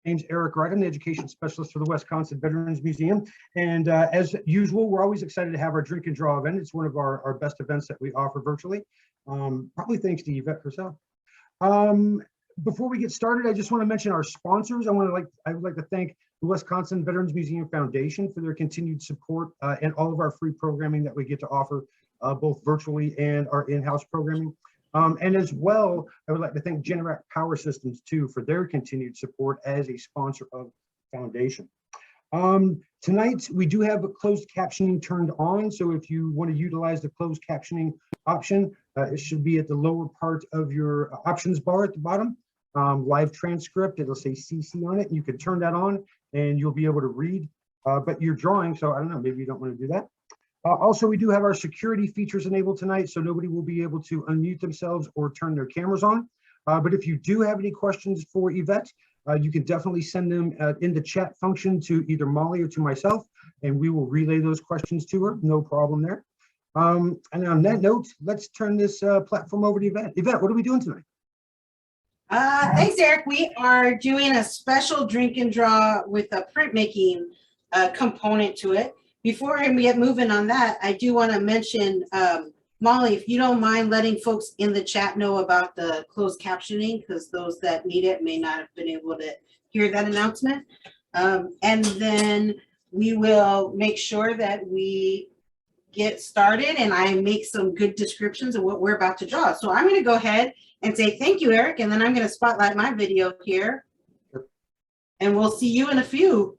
name's Eric Wright. I'm the education specialist for the Wisconsin Veterans Museum. And as usual, we're always excited to have our drink and draw event. It's one of our best events that we offer virtually, probably thanks to Yvette herself. Before we get started, I just want to mention our sponsors. I would like to thank the Wisconsin Veterans Museum Foundation for their continued support and all of our free programming that we get to offer both virtually and our in-house programming. And as well, I would like to thank Generac Power Systems too for their continued support as a sponsor of the foundation. Tonight, we do have a closed captioning turned on. So if you want to utilize the closed captioning option, it should be at the lower part of your options bar at the bottom. Live transcript, it'll say CC on it. You can turn that on and you'll be able to read, but you're drawing, so I don't know, maybe you don't want to do that. Also, we do have our security features enabled tonight, so nobody will be able to unmute themselves or turn their cameras on. But if you do have any questions for Yvette, you can definitely send them in the chat function to either Molly or to myself, and we will relay those questions to her. No problem there. And on that note, let's turn this platform over to Yvette. Yvette, what are we doing tonight? Thanks, Eric. We are doing a special drink and draw with a printmaking component to it. Before we get moving on that, I do want to mention, Molly, if you don't mind letting folks in the chat know about the closed captioning, because those that need it may not have been able to hear that announcement. And then we will make sure that we get started and I make some good descriptions of what we're about to draw. So I'm going to go ahead and say thank you, Eric, and then I'm going to spotlight my video here. And we'll see you in a few.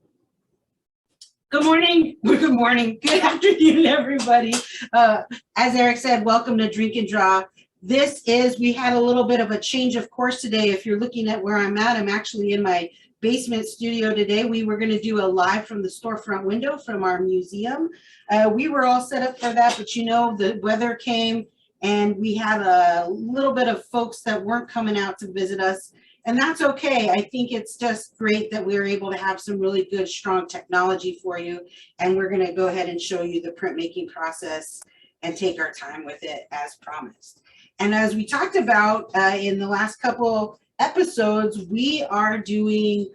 Good morning, good afternoon, everybody. As Eric said, welcome to Drink and Draw. We had a little bit of a change of course today. If you're looking at where I'm at, I'm actually in my basement studio today. We were gonna do a live from the storefront window from our museum. We were all set up for that, but you know, the weather came and we had a little bit of folks that weren't coming out to visit us. And that's okay. I think it's just great that we're able to have some really good, strong technology for you. And we're going to go ahead and show you the printmaking process and take our time with it as promised. And as we talked about in the last couple episodes, we are doing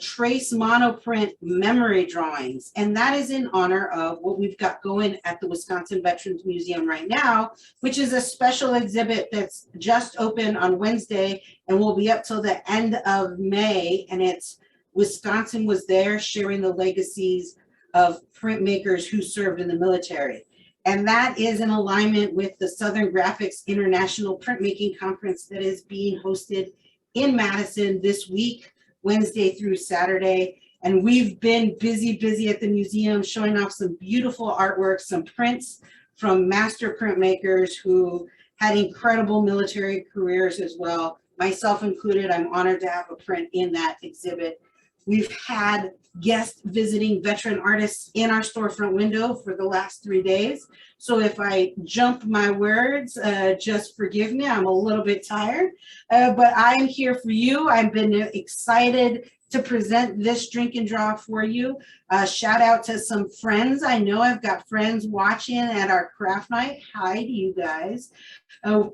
trace monoprint memory drawings. And that is in honor of what we've got going at the Wisconsin Veterans Museum right now, which is a special exhibit that's just open on Wednesday and will be up till the end of May. And it's Wisconsin Was There, sharing the legacies of printmakers who served in the military. And that is in alignment with the Southern Graphics International Printmaking Conference that is being hosted in Madison this week, Wednesday through Saturday. And we've been busy at the museum showing off some beautiful artwork, some prints from master printmakers who had incredible military careers as well. Myself included, I'm honored to have a print in that exhibit. We've had guest visiting veteran artists in our storefront window for the last 3 days. So if I jump my words, just forgive me, I'm a little bit tired, but I'm here for you. I've been excited to present this drink and draw for you. Shout out to some friends. I know I've got friends watching at our craft night. Hi to you guys.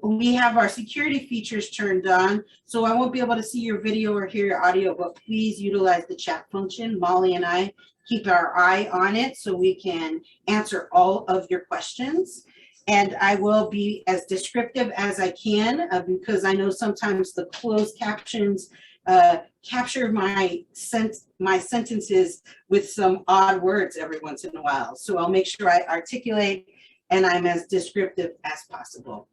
We have our security features turned on, so I won't be able to see your video or hear your audio, but please utilize the chat function. Molly and I keep our eye on it so we can answer all of your questions. And I will be as descriptive as I can because I know sometimes the closed captions capture my sentences with some odd words every once in a while. So I'll make sure I articulate and I'm as descriptive as possible.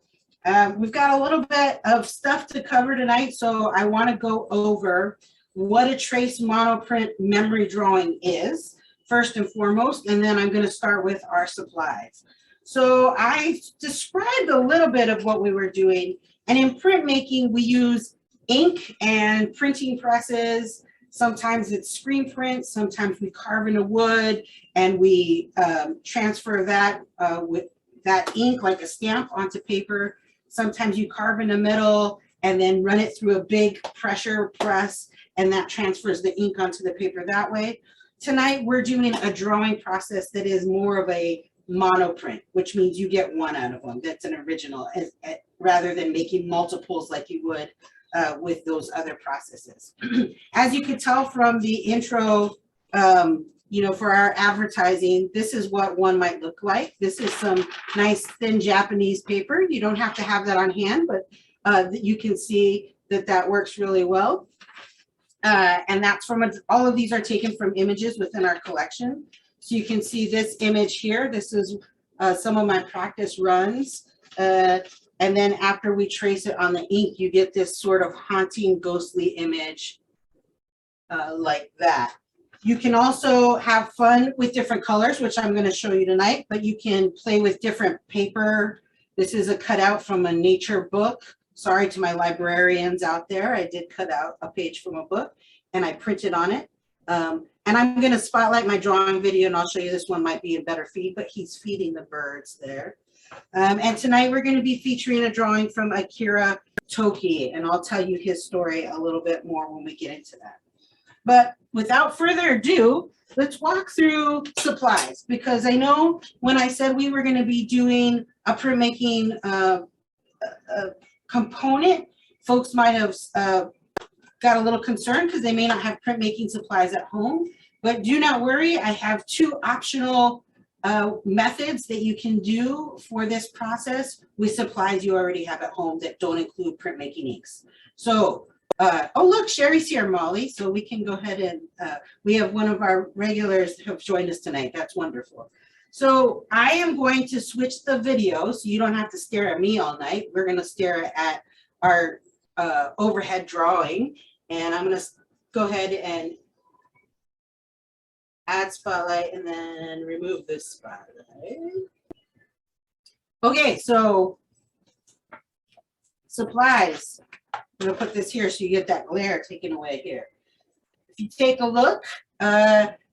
We've got a little bit of stuff to cover tonight, so I want to go over what a trace monoprint memory drawing is, first and foremost, and then I'm going to start with our supplies. So I described a little bit of what we were doing, and in printmaking, we use ink and printing presses. Sometimes it's screen print, sometimes we carve into wood, and we transfer that with that ink like a stamp onto paper. Sometimes you carve in the middle and then run it through a big pressure press, and that transfers the ink onto the paper that way. Tonight, we're doing a drawing process that is more of a monoprint, which means you get one out of them. That's an original, rather than making multiples like you would with those other processes. As you can tell from the intro, you know, for our advertising, this is what one might look like. This is some nice thin Japanese paper. You don't have to have that on hand, but you can see that that works really well. And that's from, all of these are taken from images within our collection. So you can see this image here. This is some of my practice runs. And then after we trace it on the ink, you get this sort of haunting, ghostly image like that. You can also have fun with different colors, which I'm going to show you tonight, but you can play with different paper. This is a cutout from a nature book. Sorry to my librarians out there. I did cut out a page from a book and I printed on it. And I'm going to spotlight my drawing video, and I'll show you this one might be a better feed, but he's feeding the birds there. And tonight we're going to be featuring a drawing from Akira Toki, and I'll tell you his story a little bit more when we get into that. But without further ado, let's walk through supplies, because I know when I said we were going to be doing a printmaking component, folks might have got a little concerned because they may not have printmaking supplies at home. But do not worry, I have two optional methods that you can do for this process with supplies you already have at home that don't include printmaking inks. So, oh look, Sherry's here, Molly, so we can go ahead and, we have one of our regulars who have joined us tonight. That's wonderful. So I am going to switch the video so you don't have to stare at me all night. We're gonna stare at our overhead drawing, and I'm gonna go ahead and add spotlight and then remove this spotlight. Okay, so supplies. I'm gonna put this here so you get that glare taken away here. If you take a look,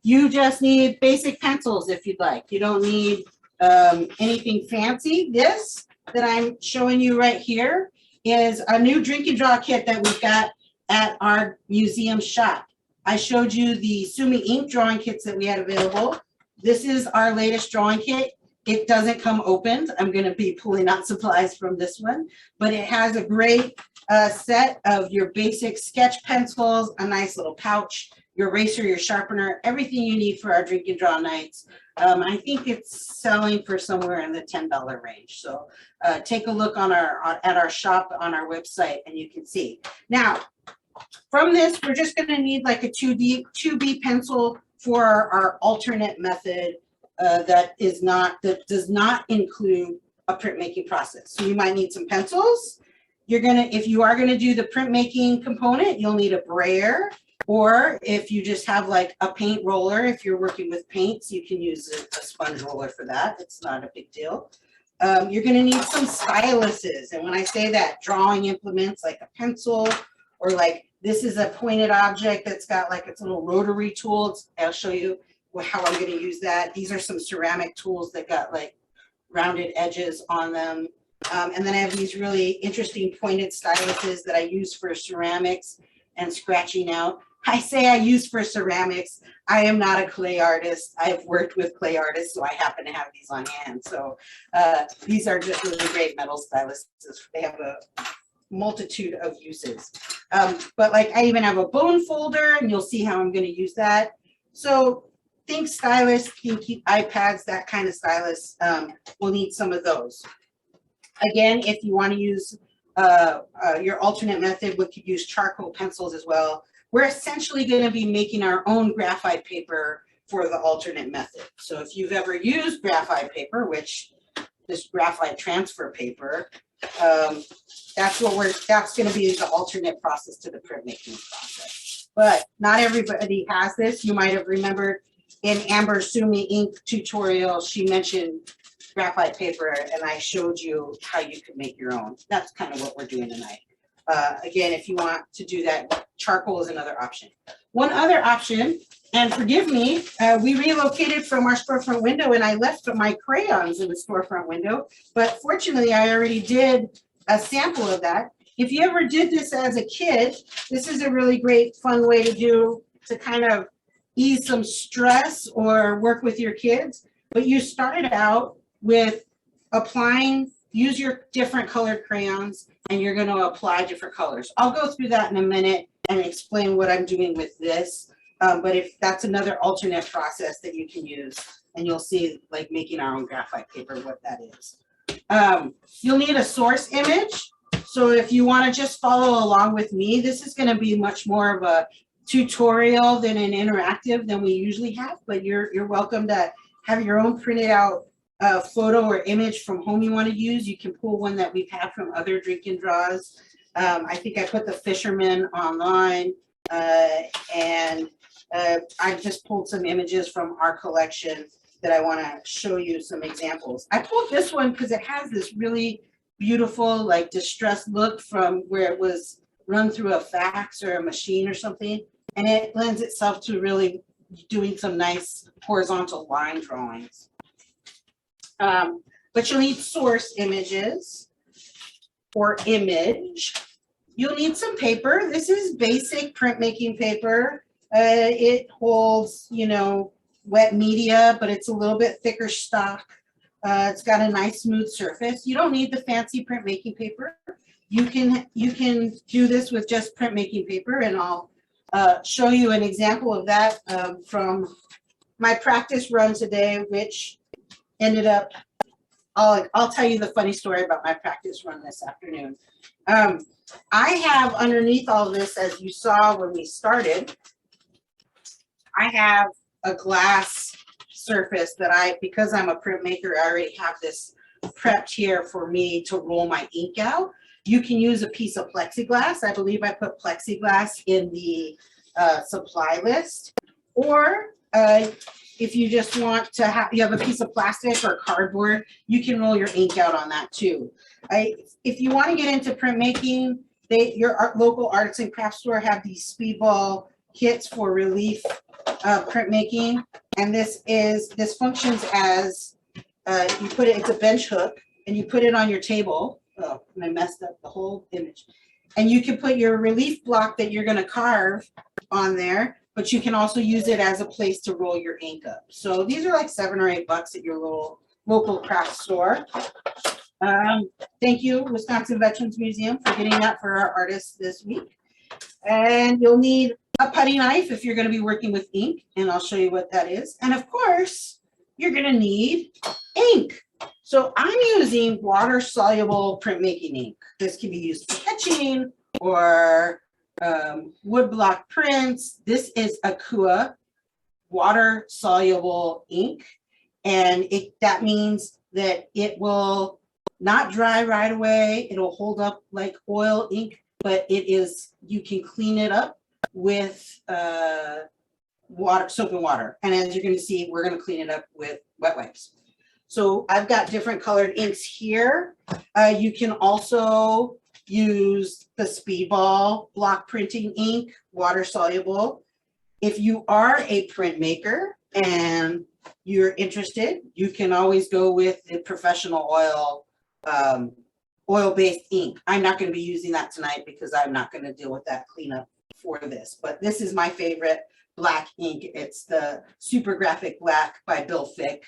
you just need basic pencils if you'd like. You don't need anything fancy. This that I'm showing you right here is a new drink and draw kit that we've got at our museum shop. I showed you the Sumi ink drawing kits that we had available. This is our latest drawing kit. It doesn't come opened. I'm going to be pulling out supplies from this one, but it has a great set of your basic sketch pencils, a nice little pouch, your eraser, your sharpener, everything you need for our drink and draw nights. I think it's selling for somewhere in the $10 range. So take a look on at our shop on our website and you can see. Now, from this, we're just going to need like a 2B pencil for our alternate method that does not include a printmaking process. So you might need some pencils. If you are gonna do the printmaking component, you'll need a brayer, or if you just have like a paint roller, if you're working with paints, you can use a sponge roller for that. It's not a big deal. You're gonna need some styluses. And when I say that, drawing implements like a pencil, or like this is a pointed object that's got like its little rotary tool. I'll show you how I'm gonna use that. These are some ceramic tools that got like rounded edges on them. And then I have these really interesting pointed styluses that I use for ceramics and scratching out. I say I use for ceramics. I am not a clay artist. I've worked with clay artists, so I happen to have these on hand. So these are just really great metal styluses. They have a multitude of uses. But like I even have a bone folder, and you'll see how I'm going to use that. So think stylus, keep iPads, that kind of stylus. We'll need some of those. Again, if you want to use your alternate method, we could use charcoal pencils as well. We're essentially going to be making our own graphite paper for the alternate method. So if you've ever used graphite paper, which this graphite transfer paper, that's going to be the alternate process to the printmaking process. But not everybody has this. You might have remembered in Amber's Sumi ink tutorial, she mentioned graphite paper, and I showed you how you could make your own. That's kind of what we're doing tonight. Again, if you want to do that, charcoal is another option. One other option, and forgive me, we relocated from our storefront window and I left my crayons in the storefront window, but fortunately I already did a sample of that. If you ever did this as a kid, this is a really great fun way to kind of ease some stress or work with your kids. But you started out with applying use your different colored crayons and you're going to apply different colors. I'll go through that in a minute and explain what I'm doing with this. But if that's another alternate process that you can use, and you'll see like making our own graphite paper, what that is. You'll need a source image. So if you want to just follow along with me, this is going to be much more of a tutorial than an interactive than we usually have, but you're welcome to have your own printed out photo or image from home you want to use. You can pull one that we've had from other drink and draws. I think I put the fisherman online, and I just pulled some images from our collection that I want to show you some examples. I pulled this one because it has this really beautiful, like distressed look from where it was run through a fax or a machine or something. And it lends itself to really doing some nice horizontal line drawings. But you'll need source images or image. You'll need some paper. This is basic printmaking paper. It holds, you know, wet media, but it's a little bit thicker stock. It's got a nice smooth surface. You don't need the fancy printmaking paper. You can do this with just printmaking paper, and I'll show you an example of that from my practice run today, which ended up, I'll tell you the funny story about my practice run this afternoon. I have underneath all of this, as you saw when we started, I have a glass surface that because I'm a printmaker, I already have this prepped here for me to roll my ink out. You can use a piece of plexiglass. I believe I put plexiglass in the supply list. Or if you just want to have, you have a piece of plastic or cardboard, you can roll your ink out on that too. If you want to get into printmaking, your local arts and crafts store have these speedball kits for relief printmaking, and this functions as you put it, it's a bench hook, and you put it on your table. Oh, and I messed up the whole image. And you can put your relief block that you're going to carve on there, but you can also use it as a place to roll your ink up. So these are like $7 or $8 at your little local craft store. Thank you, Wisconsin Veterans Museum, for getting that for our artists this week. And you'll need a putty knife if you're going to be working with ink, and I'll show you what that is. And of course, you're going to need ink. So I'm using water-soluble printmaking ink. This can be used for etching or woodblock prints. This is Akua water-soluble ink, and that means that it will not dry right away. It'll hold up like oil ink, but you can clean it up with soap and water. And as you're going to see, we're going to clean it up with wet wipes. So I've got different colored inks here. You can also use the Speedball block printing ink, water soluble. If you are a printmaker and you're interested, you can always go with the professional oil-based ink. I'm not going to be using that tonight because I'm not going to deal with that cleanup for this, but this is my favorite black ink. It's the Super Graphic Black by Bill Fick.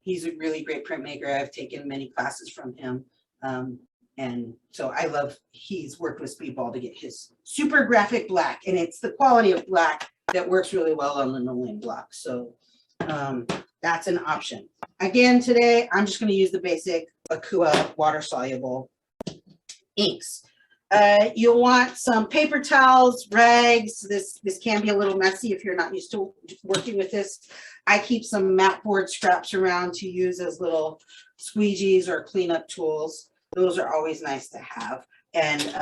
He's a really great printmaker. I've taken many classes from him. And so he's worked with Speedball to get his Super Graphic Black, and it's the quality of black that works really well on the linoleum block. So that's an option. Again, today, I'm just going to use the basic Akua water-soluble inks. You'll want some paper towels, rags. This can be a little messy if you're not used to working with this. I keep some mat board scraps around to use as little squeegees or cleanup tools. Those are always nice to have. And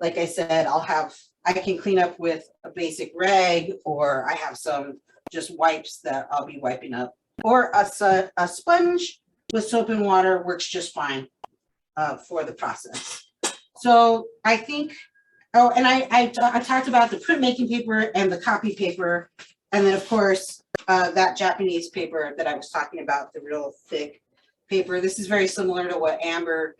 like I said, I can clean up with a basic rag, or I have some just wipes that I'll be wiping up. Or a sponge with soap and water works just fine for the process. So I think, and I talked about the printmaking paper and the copy paper, and then of course that Japanese paper that I was talking about, the real thick paper. This is very similar to what Amber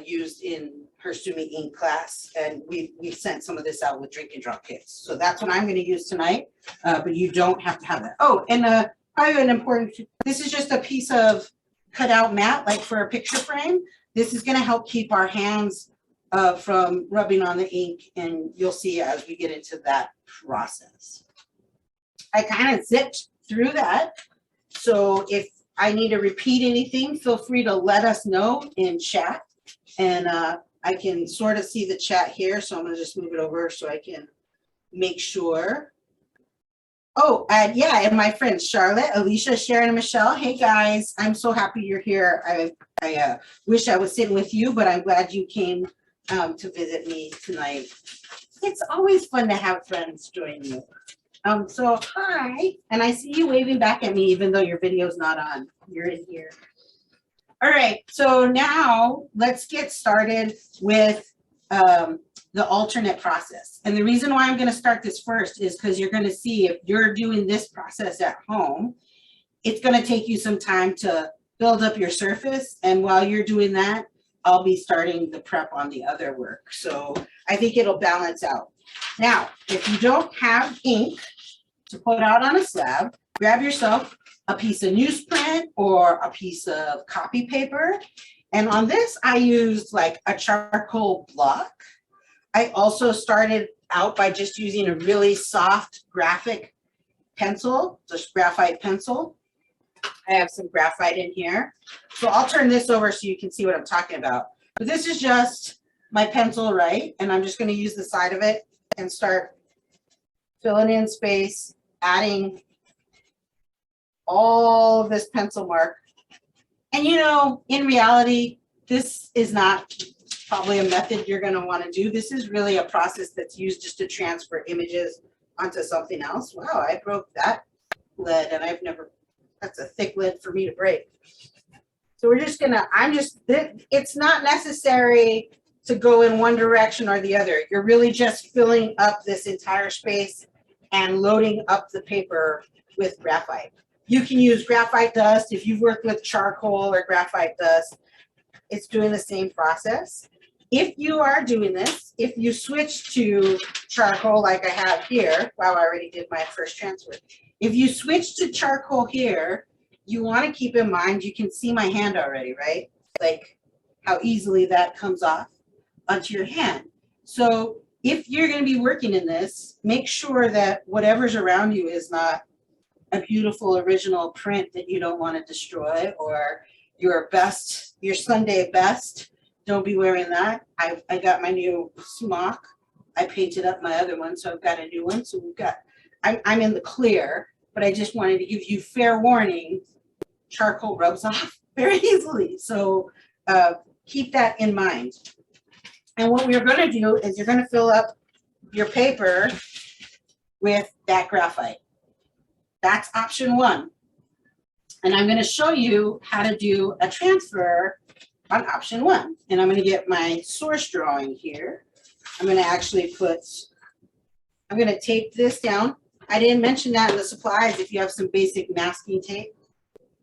used in her Sumi ink class, and we've sent some of this out with drink and draw kits. So that's what I'm going to use tonight, but you don't have to have that. Oh, and probably an important, this is just a piece of cutout mat, like for a picture frame, this is going to help keep our hands from rubbing on the ink, and you'll see as we get into that process. I kind of zipped through that, so if I need to repeat anything, feel free to let us know in chat, and I can sort of see the chat here, so I'm going to just move it over so I can make sure. Oh, and yeah, and my friends Charlotte, Alicia, Sharon, and Michelle. Hey guys, I'm so happy you're here. I wish I was sitting with you, but I'm glad you came to visit me tonight. It's always fun to have friends join you. So hi, and I see you waving back at me, even though your video's not on. You're in here. All right, so now let's get started with the alternate process. And the reason why I'm going to start this first is because you're going to see if you're doing this process at home, it's going to take you some time to build up your surface. And while you're doing that, I'll be starting the prep on the other work. So I think it'll balance out. Now, if you don't have ink to put out on a slab, grab yourself a piece of newsprint or a piece of copy paper. And on this, I used like a charcoal block. I also started out by just using a really soft graphic pencil, just graphite pencil. I have some graphite in here. So I'll turn this over so you can see what I'm talking about. But this is just my pencil, right? And I'm just going to use the side of it and start filling in space, adding all of this pencil mark. And you know, in reality, this is not probably a method you're going to want to do. This is really a process that's used just to transfer images onto something else. Wow, I broke that lid, and I've never, that's a thick lid for me to break. So we're just gonna, it's not necessary to go in one direction or the other. You're really just filling up this entire space and loading up the paper with graphite. You can use graphite dust if you've worked with charcoal or graphite dust. It's doing the same process. If you are doing this, if you switch to charcoal like I have here, wow, I already did my first transfer. If you switch to charcoal here, you want to keep in mind, you can see my hand already, right? Like how easily that comes off onto your hand. So if you're going to be working in this, make sure that whatever's around you is not a beautiful original print that you don't want to destroy, or your best, your Sunday best. Don't be wearing that. I got my new smock. I painted up my other one, so I've got a new one. So we've got, I'm in the clear, but I just wanted to give you fair warning. Charcoal rubs off very easily. So keep that in mind. And what we're going to do is you're going to fill up your paper with that graphite. That's option one. And I'm going to show you how to do a transfer on option one. And I'm going to get my source drawing here. I'm going to actually I'm going to tape this down. I didn't mention that in the supplies. If you have some basic masking tape,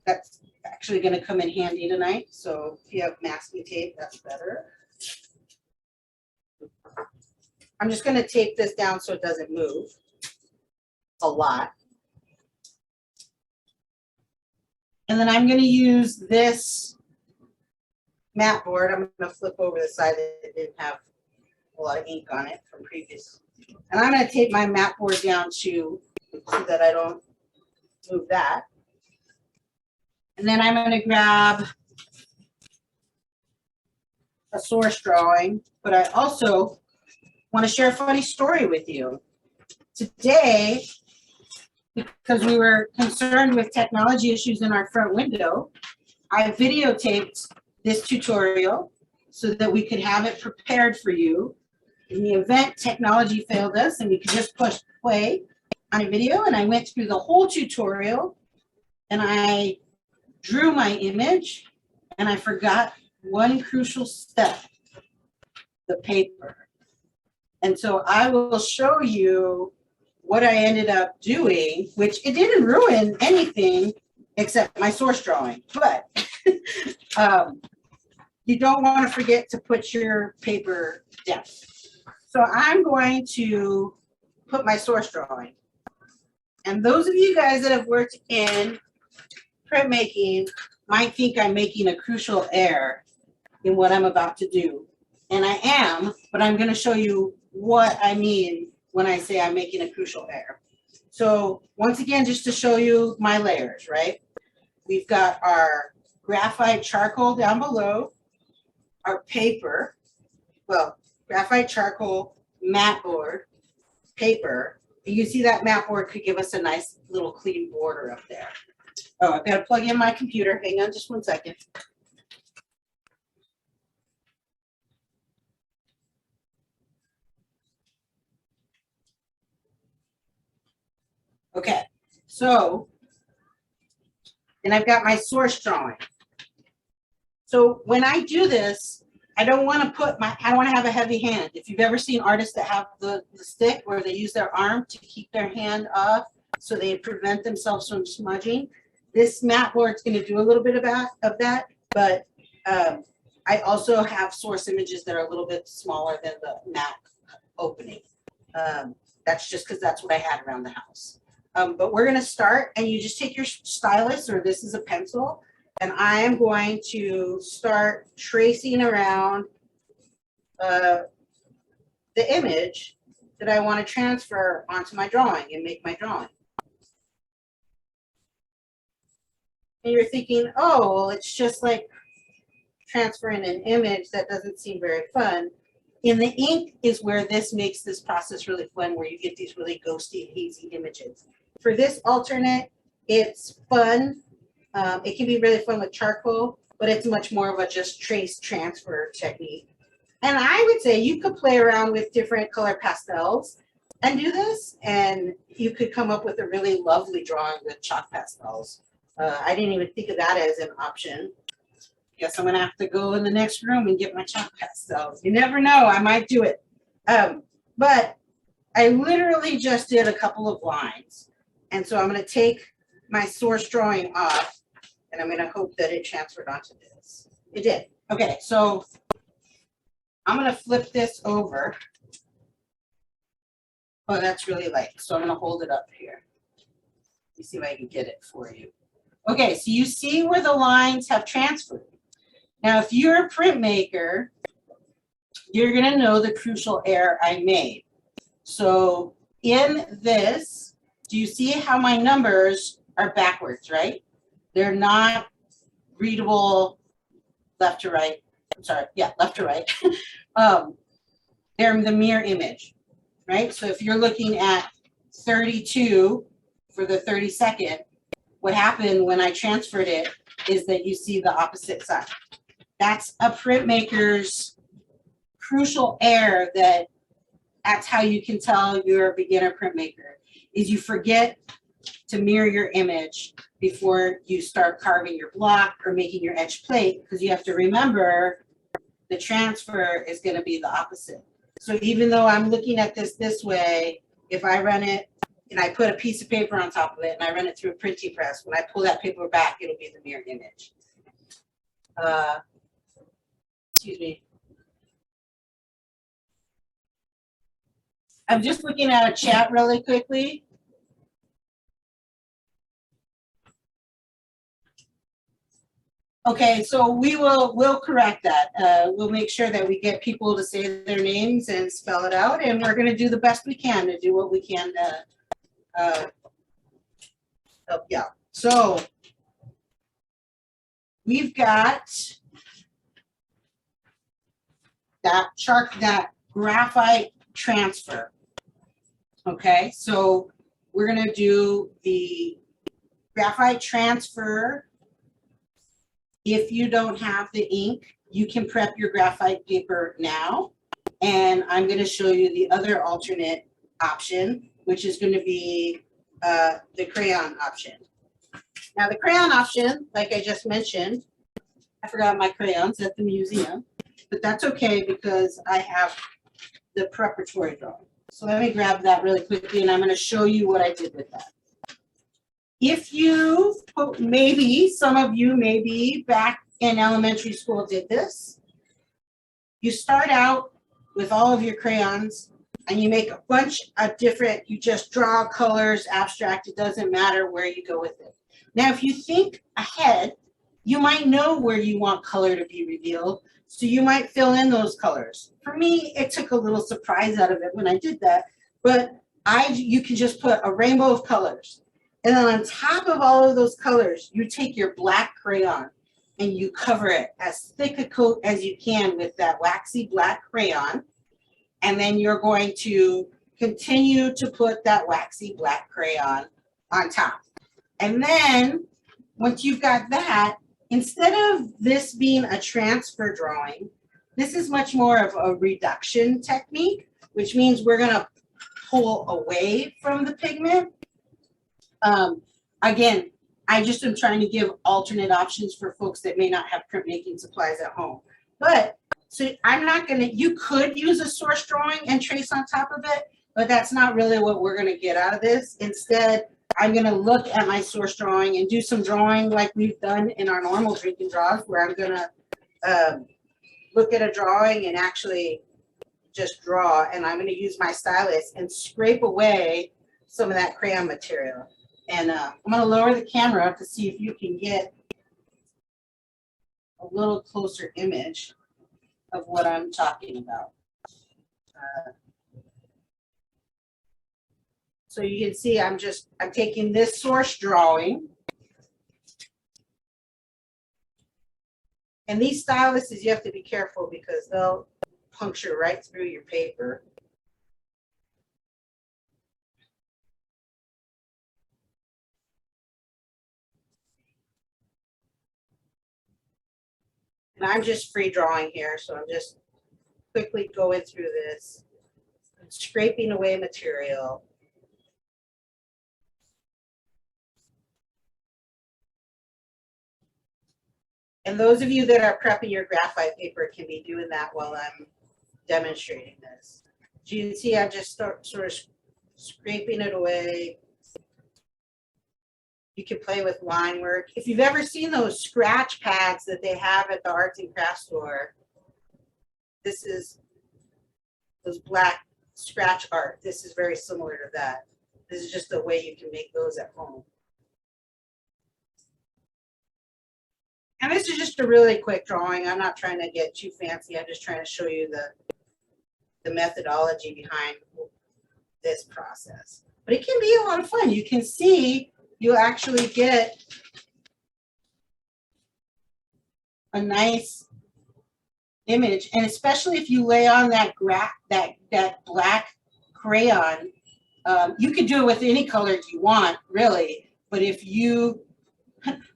that's actually going to come in handy tonight. So if you have masking tape, that's better. I'm just going to tape this down so it doesn't move a lot. And then I'm going to use this mat board. I'm going to flip over the side that didn't have a lot of ink on it from previous. And I'm going to tape my mat board down too, so that I don't move that. And then I'm going to grab a source drawing, but I also want to share a funny story with you. Today, because we were concerned with technology issues in our front window, I videotaped this tutorial so that we could have it prepared for you. In the event technology failed us and we could just push play on a video, and I went through the whole tutorial and I drew my image, and I forgot one crucial step, the paper. And so I will show you what I ended up doing, which it didn't ruin anything except my source drawing, but you don't want to forget to put your paper down. So I'm going to put my source drawing. And those of you guys that have worked in printmaking might think I'm making a crucial error in what I'm about to do. And I am, but I'm going to show you what I mean when I say I'm making a crucial error. So once again, just to show you my layers, right? We've got our graphite charcoal down below, our paper, well, graphite charcoal matte board, paper. You see that matte board could give us a nice little clean border up there. Oh, I've got to plug in my computer. Hang on just 1 second. Okay, so then I've got my source drawing. So when I do this, I don't want to put my, I don't want to have a heavy hand. If you've ever seen artists that have the stick where they use their arm to keep their hand off so they prevent themselves from smudging, this matte board's going to do a little bit of that, but I also have source images that are a little bit smaller than the matte opening. That's just because that's what I had around the house. But we're going to start, and you just take your stylus, or this is a pencil, and I am going to start tracing around the image that I want to transfer onto my drawing and make my drawing. And you're thinking, oh, well, it's just like transferring an image. That doesn't seem very fun. In the ink is where this makes this process really fun, where you get these really ghosty, hazy images. For this alternate, it's fun. It can be really fun with charcoal, but it's much more of a just trace transfer technique. And I would say you could play around with different color pastels and do this, and you could come up with a really lovely drawing with chalk pastels. I didn't even think of that as an option. Guess I'm gonna have to go in the next room and get my chalk pastels. You never know, I might do it. But I literally just did a couple of lines. And so I'm gonna take my source drawing off, and I'm gonna hope that it transferred onto this. It did. Okay, so I'm gonna flip this over. Oh, that's really light. So I'm gonna hold it up here. Let me see if I can get it for you. Okay, so you see where the lines have transferred. Now, if you're a printmaker, you're gonna know the crucial error I made. So in this, do you see how my numbers are backwards, right? They're not readable left to right. I'm sorry, yeah, left to right. They're the mirror image, right? So if you're looking at 32 for the 32nd, what happened when I transferred it is that you see the opposite side. That's a printmaker's crucial error. That's how you can tell you're a beginner printmaker, is you forget to mirror your image before you start carving your block or making your edge plate, because you have to remember the transfer is going to be the opposite. So even though I'm looking at this way, if I run it and I put a piece of paper on top of it and I run it through a printing press, when I pull that paper back, it'll be the mirror image. Excuse me. I'm just looking at a chat really quickly. Okay, so we'll correct that. We'll make sure that we get people to say their names and spell it out, and we're going to do the best we can to do what we can to help you out. So we've got that graphite transfer. Okay, so we're going to do the graphite transfer. If you don't have the ink, you can prep your graphite paper now. And I'm going to show you the other alternate option, which is going to be the crayon option. Now, the crayon option, like I just mentioned, I forgot my crayons at the museum, but that's okay because I have the preparatory drawing. So let me grab that really quickly, and I'm going to show you what I did with that. If you, maybe some of you maybe back in elementary school did this, you start out with all of your crayons and you make a bunch of different, you just draw colors, abstract, it doesn't matter where you go with it. Now, if you think ahead you might know where you want color to be revealed, so you might fill in those colors. For me, it took a little surprise out of it when I did that, but you can just put a rainbow of colors. And then on top of all of those colors, you take your black crayon and you cover it as thick a coat as you can with that waxy black crayon. And then you're going to continue to put that waxy black crayon on top. And then once you've got that, instead of this being a transfer drawing, this is much more of a reduction technique, which means we're going to pull away from the pigment. Again, I just am trying to give alternate options for folks that may not have printmaking supplies at home. But so I'm not going to, you could use a source drawing and trace on top of it, but that's not really what we're going to get out of this. Instead, I'm going to look at my source drawing and do some drawing like we've done in our normal drinking draws, where I'm going to look at a drawing and actually just draw, and I'm going to use my stylus and scrape away some of that crayon material. And I'm going to lower the camera to see if you can get a little closer image of what I'm talking about. So you can see I'm taking this source drawing. And these styluses, you have to be careful because they'll puncture right through your paper. And I'm just free drawing here, so I'm just quickly going through this and scraping away material. And those of you that are prepping your graphite paper can be doing that while I'm demonstrating this. As you can see, I'm just sort of scraping it away. You can play with line work. If you've ever seen those scratch pads that they have at the arts and crafts store, this is those black scratch art. This is very similar to that. This is just the way you can make those at home. And this is just a really quick drawing. I'm not trying to get too fancy. I'm just trying to show you the methodology behind this process. But it can be a lot of fun. You can see you actually get a nice image. And especially if you lay on that black crayon, you can do it with any color you want, really. But if you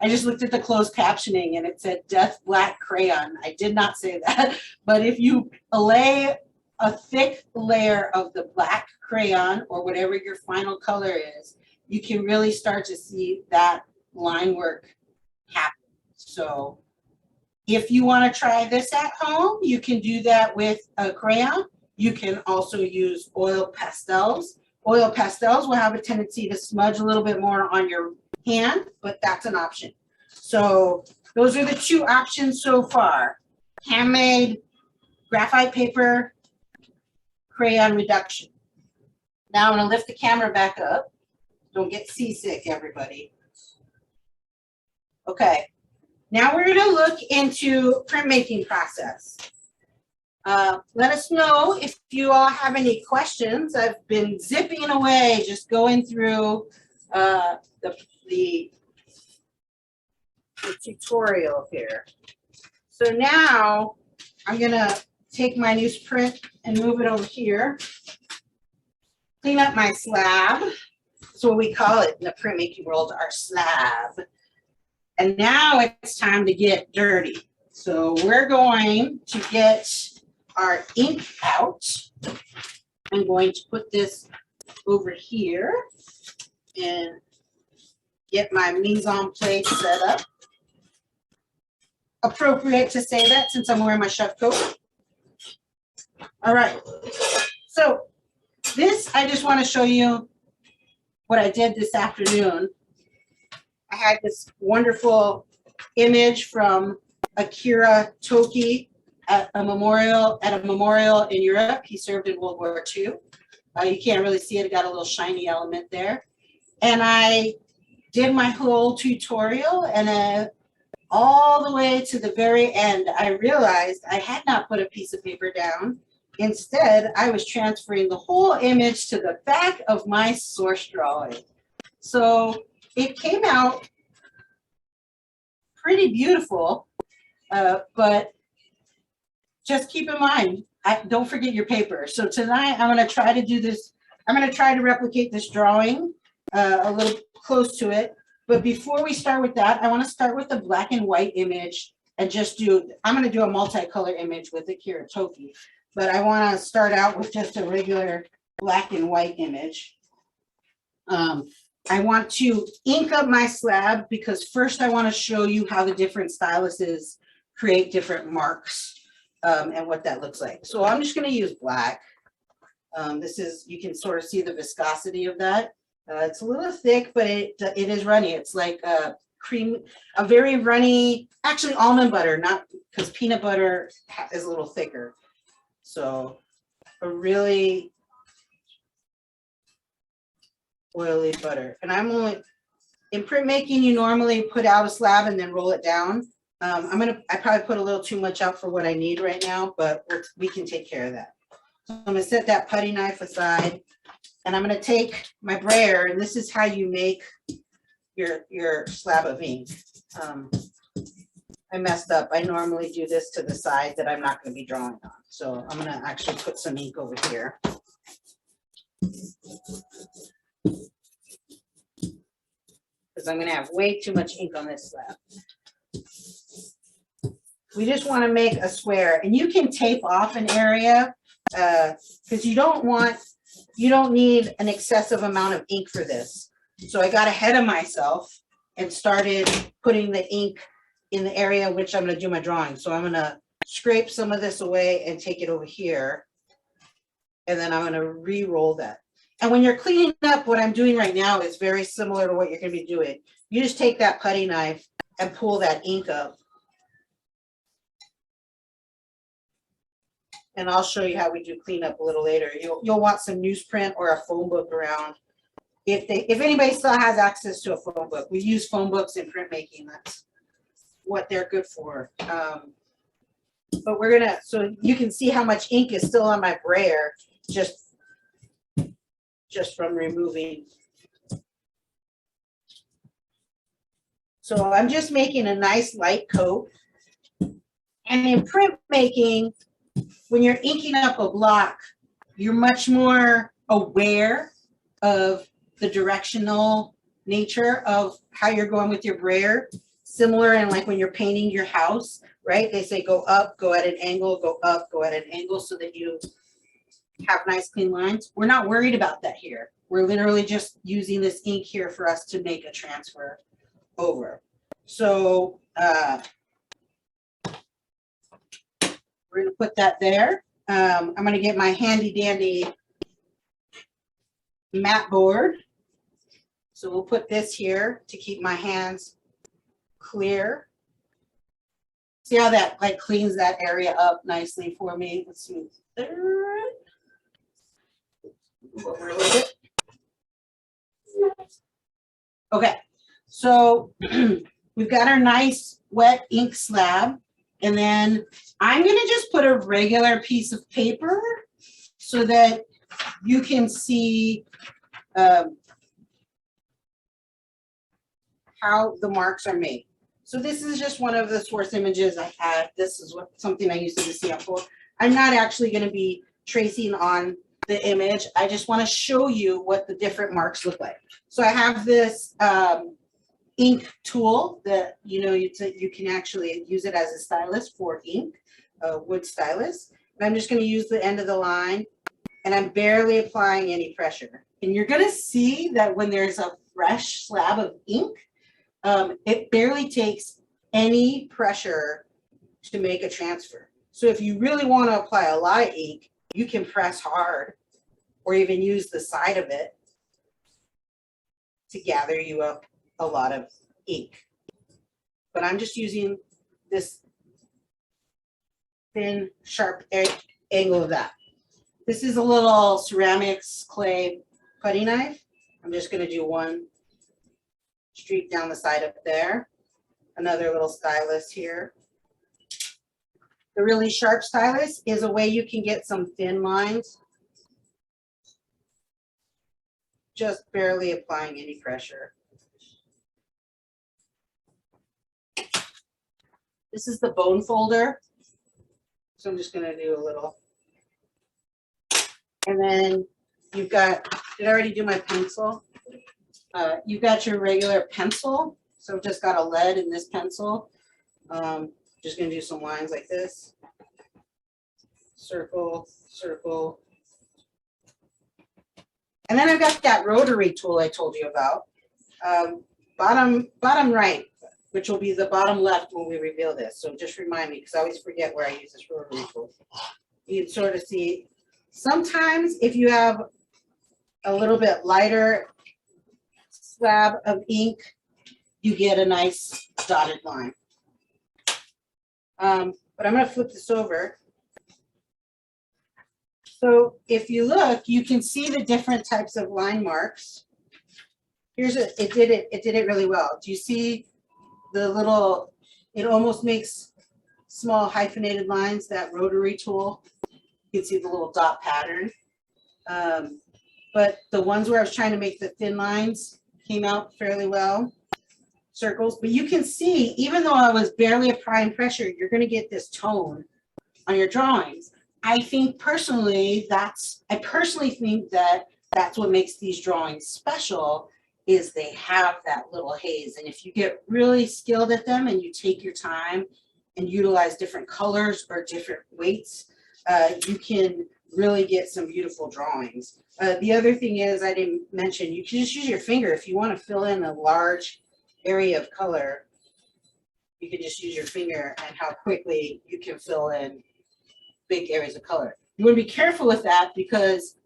I just looked at the closed captioning and it said death black crayon. I did not say that, but if you lay a thick layer of the black crayon or whatever your final color is, you can really start to see that line work happen. So if you want to try this at home, you can do that with a crayon. You can also use oil pastels. Oil pastels will have a tendency to smudge a little bit more on your hand, but that's an option. So those are the two options so far: handmade, graphite paper, crayon reduction. Now I'm going to lift the camera back up. Don't get seasick, everybody. Okay, now we're going to look into printmaking process. Let us know if you all have any questions. I've been zipping away, just going through the tutorial here. So now I'm gonna take my newsprint and move it over here. Clean up my slab. That's what we call it in the printmaking world, our slab. And now it's time to get dirty. So we're going to get our ink out. I'm going to put this over here and get my mise en place set up. Appropriate to say that since I'm wearing my chef coat. All right, so this, I just want to show you what I did this afternoon. I had this wonderful image from Akira Toki at a memorial in Europe. He served in World War II. You can't really see it. It got a little shiny element there. And I did my whole tutorial, and all the way to the very end, I realized I had not put a piece of paper down. Instead, I was transferring the whole image to the back of my source drawing. So it came out pretty beautiful, but just keep in mind, don't forget your paper. So tonight I'm going to try to do this. I'm going to try to replicate this drawing a little close to it. But before we start with that, I want to start with the black and white image and just I'm going to do a multicolor image with the Kiritoki. But I want to start out with just a regular black and white image. I want to ink up my slab because first I want to show you how the different styluses create different marks and what that looks like. So I'm just going to use black. You can sort of see the viscosity of that. It's a little thick, but it is runny. It's like a very runny, actually almond butter, not because peanut butter is a little thicker. So a really oily butter. And in printmaking, you normally put out a slab and then roll it down. I probably put a little too much out for what I need right now, but we can take care of that. So I'm gonna set that putty knife aside and I'm gonna take my brayer, and this is how you make your slab of ink. I messed up. I normally do this to the side that I'm not gonna be drawing on. So I'm gonna actually put some ink over here. Because I'm gonna have way too much ink on this slab. We just want to make a square, and you can tape off an area because you don't need an excessive amount of ink for this. So I got ahead of myself and started putting the ink in the area which I'm going to do my drawing. So I'm going to scrape some of this away and take it over here, and then I'm going to re-roll that. And when you're cleaning up, what I'm doing right now is very similar to what you're going to be doing. You just take that putty knife and pull that ink up. And I'll show you how we do cleanup a little later. You'll want some newsprint or a phone book around. If anybody still has access to a phone book, we use phone books in printmaking. That's what they're good for. But so you can see how much ink is still on my brayer just from removing. So I'm just making a nice light coat. And in printmaking, when you're inking up a block, you're much more aware of the directional nature of how you're going with your brayer. Similar in like when you're painting your house, right? They say go up, go at an angle, go up, go at an angle so that you have nice clean lines. We're not worried about that here. We're literally just using this ink here for us to make a transfer over. So we're going to put that there. I'm going to get my handy dandy mat board. So we'll put this here to keep my hands clear. See how that like cleans that area up nicely for me. Let's move there. Over a little bit. Okay, so we've got our nice wet ink slab. And then I'm going to just put a regular piece of paper so that you can see how the marks are made. So this is just one of the source images I have. This is something I used to see up for. I'm not actually going to be tracing on the image. I just want to show you what the different marks look like. So I have this ink tool that you can actually use it as a stylus for ink, a wood stylus. And I'm just going to use the end of the line, and I'm barely applying any pressure. And you're going to see that when there's a fresh slab of ink, it barely takes any pressure to make a transfer. So if you really want to apply a lot of ink, you can press hard or even use the side of it to gather you up a lot of ink. But I'm just using this thin, sharp angle of that. This is a little ceramics clay putty knife. I'm just going to do one streak down the side up there. another little stylus here. The really sharp stylus is a way you can get some thin lines. Just barely applying any pressure. This is the bone folder. So I'm just gonna do a little. And then you've got, did I already do my pencil? You've got your regular pencil. So I've just got a lead in this pencil. Just gonna do some lines like this. Circle, circle. And then I've got that rotary tool I told you about. Bottom right, which will be the bottom left when we reveal this. So just remind me, because I always forget where I use this rotary tool. You can sort of see, sometimes if you have a little bit lighter slab of ink, you get a nice dotted line. But I'm going to flip this over. So if you look, you can see the different types of line marks. Here's it. It did it really well. Do you see the little? It almost makes small hyphenated lines. That rotary tool. You can see the little dot pattern. But the ones where I was trying to make the thin lines came out fairly well. Circles, but you can see, even though I was barely applying pressure, you're going to get this tone on your drawings. I personally think that that's what makes these drawings special, is they have that little haze. And if you get really skilled at them and you take your time and utilize different colors or different weights, you can really get some beautiful drawings. The other thing is, I didn't mention, you can just use your finger if you want to fill in a large area of color. You can just use your finger and how quickly you can fill in big areas of color. You want to be careful with that because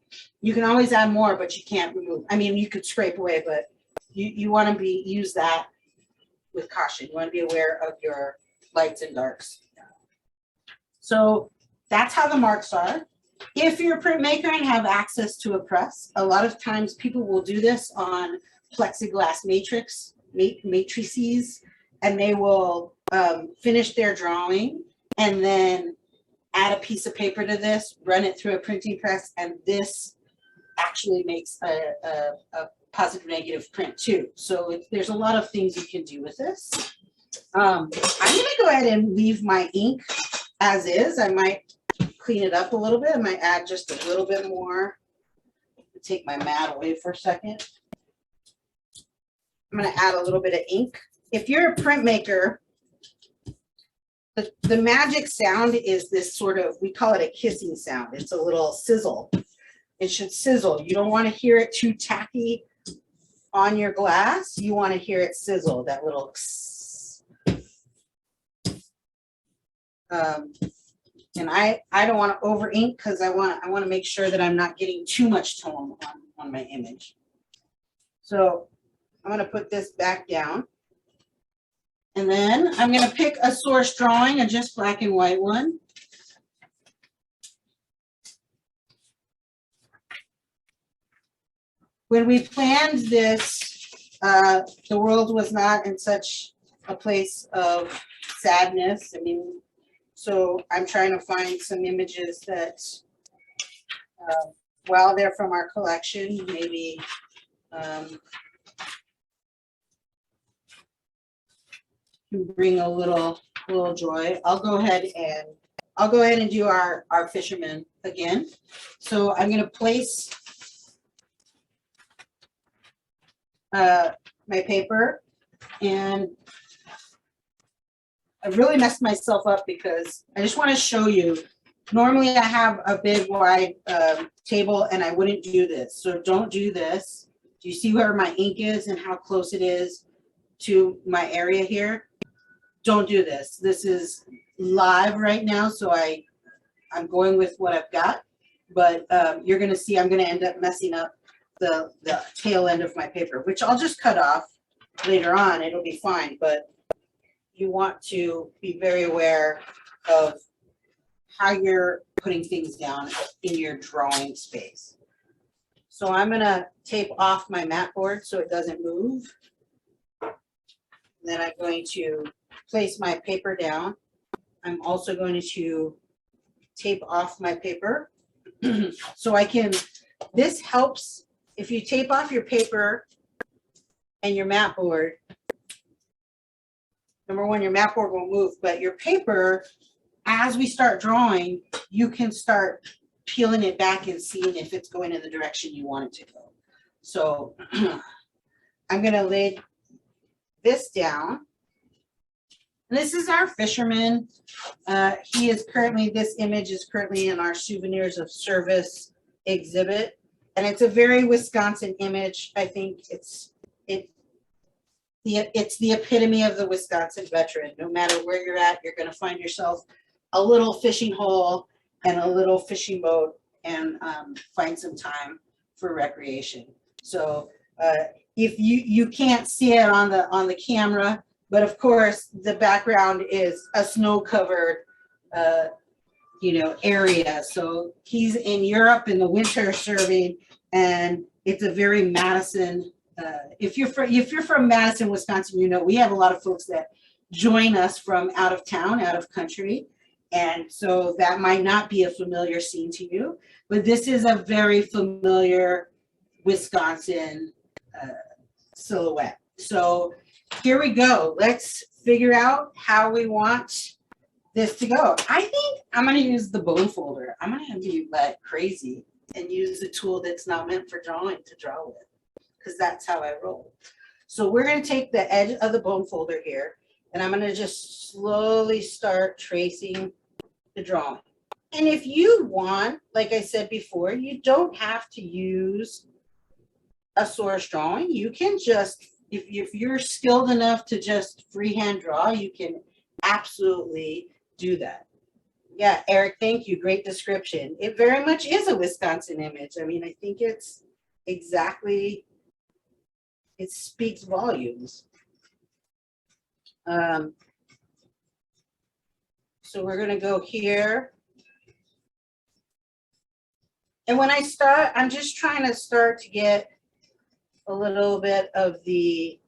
you can always add more, but you can't remove. I mean, you could scrape away, but you want to use that with caution. You want to be aware of your lights and darks. So that's how the marks are. If you're a printmaker and have access to a press, a lot of times people will do this on plexiglass matrices, and they will finish their drawing and then add a piece of paper to this, run it through a printing press, and this actually makes a positive negative print too. So there's a lot of things you can do with this. I'm gonna go ahead and leave my ink as is. I might clean it up a little bit. I might add just a little bit more. Take my mat away for a second. I'm going to add a little bit of ink. If you're a printmaker, the magic sound is this sort of, we call it a kissing sound. It's a little sizzle. It should sizzle. You don't want to hear it too tacky on your glass. You want to hear it sizzle, that little and I don't want to over ink because I want to make sure that I'm not getting too much tone on my image. So I'm going to put this back down. And then I'm going to pick a source drawing, a just black and white one. When we planned this, the world was not in such a place of sadness. I mean, so I'm trying to find some images that, while they're from our collection, maybe can bring a little joy. I'll go ahead and do our fisherman again. So I'm going to place my paper, and I really messed myself up because I just want to show you. Normally I have a big wide table and I wouldn't do this. So don't do this. Do you see where my ink is and how close it is to my area here? Don't do this. This is live right now, so I'm going with what I've got. But you're going to see I'm going to end up messing up the tail end of my paper, which I'll just cut off later on. It'll be fine. But you want to be very aware of how you're putting things down in your drawing space. So I'm going to tape off my mat board so it doesn't move. And then I'm going to place my paper down. I'm also going to tape off my paper so I can, this helps if you tape off your paper and your mat board. Number one, your mat board won't move, but your paper, as we start drawing, you can start peeling it back and seeing if it's going in the direction you want it to go. So I'm going to lay this down. This is our fisherman. He is currently, this image is currently in our Souvenirs of Service exhibit. And it's a very Wisconsin image. I think it's the epitome of the Wisconsin veteran. No matter where you're at, you're going to find yourself a little fishing hole and a little fishing boat and find some time for recreation. So if you can't see it on the camera, but of course the background is a snow-covered area. So he's in Europe in the winter serving, and it's a very Madison. If you're from Madison, Wisconsin, we have a lot of folks that join us from out of town, out of country. And so that might not be a familiar scene to you, but this is a very familiar Wisconsin silhouette. So here we go. Let's figure out how we want this to go. I think I'm going to use the bone folder. I'm going to be like crazy and use the tool that's not meant for drawing to draw with, because that's how I roll. So we're going to take the edge of the bone folder here, and I'm going to just slowly start tracing the drawing. And if you want, like I said before, you don't have to use a source drawing. You can just, if you're skilled enough to just freehand draw, you can absolutely do that. Yeah, Eric, thank you. Great description. It very much is a Wisconsin image. I mean, I think it's exactly, it speaks volumes. So we're going to go here. And when I start, I'm just trying to start to get a little bit of the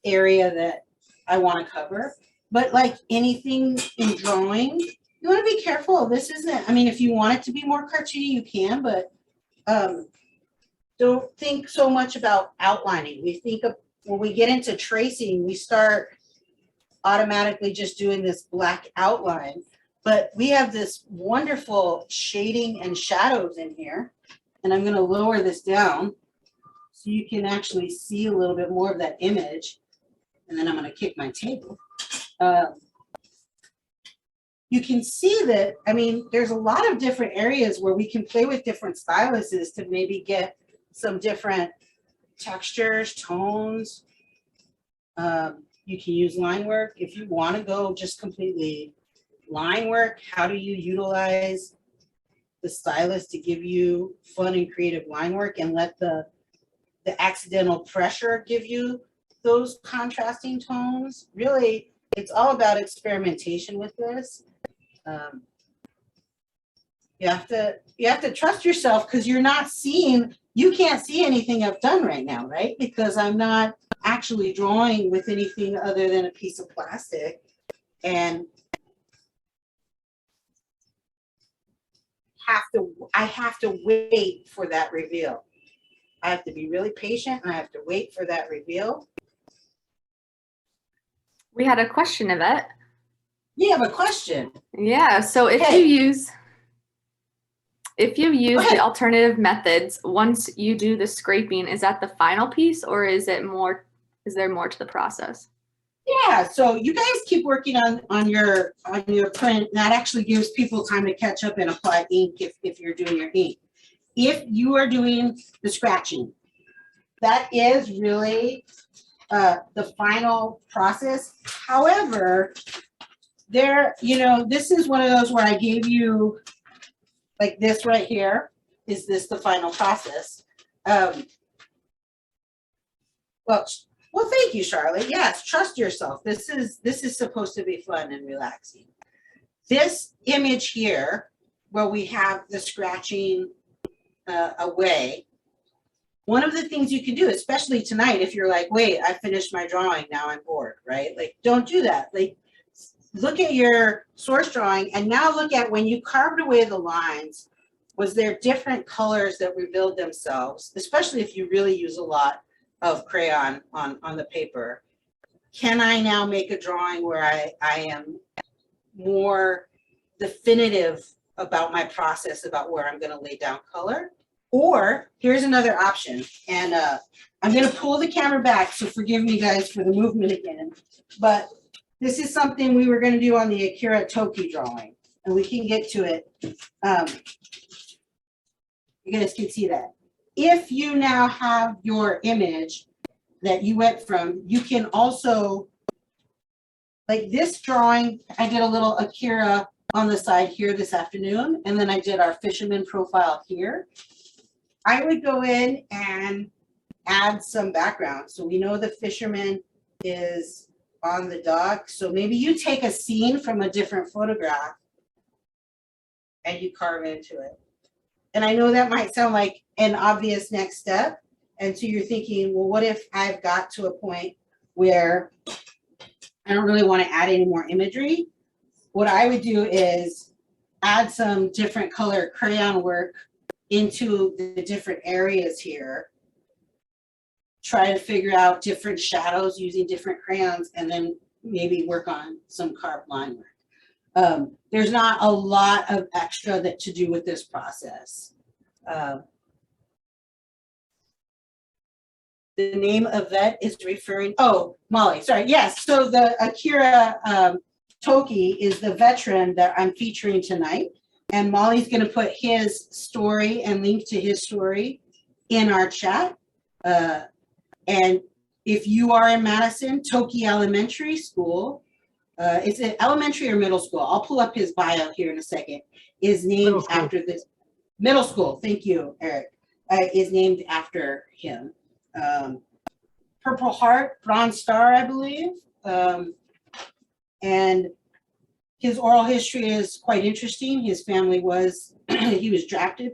area that I want to cover. But like anything in drawing, you want to be careful. This isn't, I mean, if you want it to be more cartoony, you can, but don't think so much about outlining. We think of, when we get into tracing, we start automatically just doing this black outline. But we have this wonderful shading and shadows in here. And I'm going to lower this down so you can actually see a little bit more of that image. And then I'm going to kick my table. You can see that, I mean, there's a lot of different areas where we can play with different styluses to maybe get some different textures, tones. You can use line work. If you want to go just completely line work, how do you utilize the stylus to give you fun and creative line work and let the accidental pressure give you those contrasting tones? Really, it's all about experimentation with this. You have to trust yourself, because you're not seeing, you can't see anything I've done right now, right? Because I'm not actually drawing with anything other than a piece of plastic. And I have to wait for that reveal. I have to be really patient, and I have to wait for that reveal. We had a question, Yvette. You have a question. Yeah, so if you use the alternative methods, once you do the scraping, is that the final piece, or is there more to the process? Yeah, so you guys keep working on your print. That actually gives people time to catch up and apply ink if you're doing your ink. If you are doing the scratching, that is really the final process. However, this is one of those where I gave you, like this right here, is this the final process? Well, thank you, Charlotte. Yes, trust yourself. This is supposed to be fun and relaxing. This image here, where we have the scratching away, one of the things you can do, especially tonight, if you're like, wait, I finished my drawing, now I'm bored, right? Like, don't do that. Like, look at your source drawing and now look at when you carved away the lines, was there different colors that revealed themselves, especially if you really use a lot of crayon on the paper? Can I now make a drawing where I am more definitive about my process, about where I'm going to lay down color? Or here's another option, and I'm going to pull the camera back, so forgive me guys for the movement again, but this is something we were going to do on the Akira Toki drawing, and we can get to it. You guys can see that. If you now have your image that you went from, you can also, like this drawing, I did a little Akira on the side here this afternoon, and then I did our fisherman profile here. I would go in and add some background. So we know the fisherman is on the dock. So maybe you take a scene from a different photograph and you carve into it. And I know that might sound like an obvious next step. And so you're thinking, well, what if I've got to a point where I don't really want to add any more imagery? What I would do is add some different color crayon work into the different areas here, try to figure out different shadows using different crayons, and then maybe work on some carved line work. There's not a lot of extra to do with this process. The name Yvette is referring, oh, Molly, sorry, yes. So the Akira Toki is the veteran that I'm featuring tonight. And Molly's going to put his story and link to his story in our chat. And if you are in Madison, Toki Elementary School, is it elementary or middle school? I'll pull up his bio here in a second. Is named after this. Middle school, thank you, Eric. Is named after him. Purple Heart, Bronze Star, I believe. And his oral history is quite interesting. His family was, he was drafted.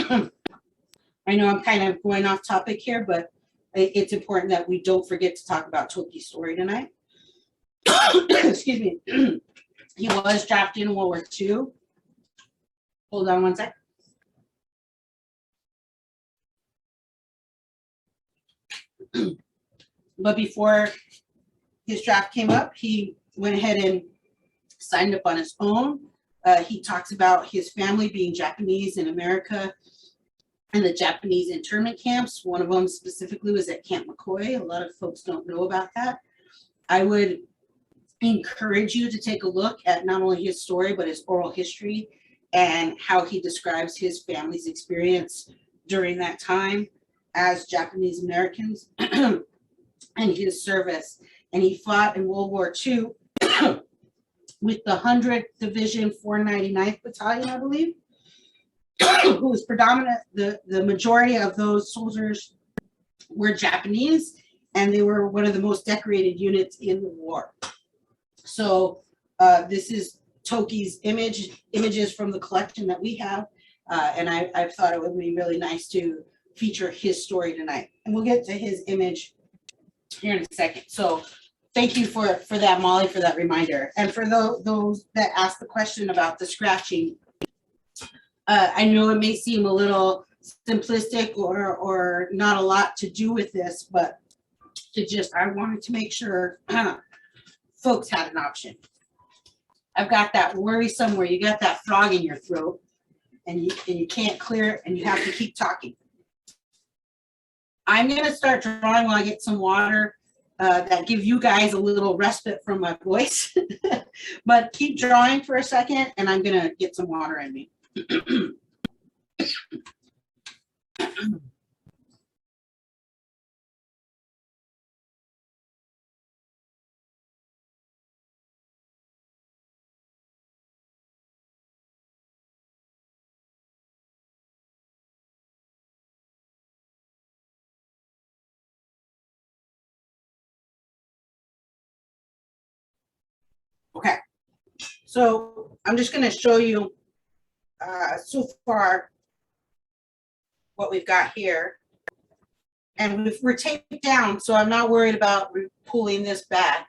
I know I'm kind of going off topic here, but it's important that we don't forget to talk about Toki's story tonight. Excuse me. He was drafted in World War II. Hold on one sec. But before his draft came up, he went ahead and signed up on his own. He talks about his family being Japanese in America and the Japanese internment camps. One of them specifically was at Camp McCoy. A lot of folks don't know about that. I would encourage you to take a look at not only his story, but his oral history and how he describes his family's experience during that time as Japanese Americans and his service. And he fought in World War II with the 100th Division 499th Battalion, I believe, who was predominant. The majority of those soldiers were Japanese, and they were one of the most decorated units in the war. So this is Toki's images from the collection that we have, and I thought it would be really nice to feature his story tonight. And we'll get to his image here in a second. So thank you for that, Molly, for that reminder. And for those that asked the question about the scratching, I know it may seem a little simplistic or not a lot to do with this, but I wanted to make sure folks had an option. I've got that worry somewhere. You got that frog in your throat and you can't clear it and you have to keep talking. I'm gonna start drawing while I get some water that give you guys a little respite from my voice. But keep drawing for a second and I'm gonna get some water in me. Okay, so I'm just going to show you so far what we've got here. And we're taped down, so I'm not worried about pulling this back.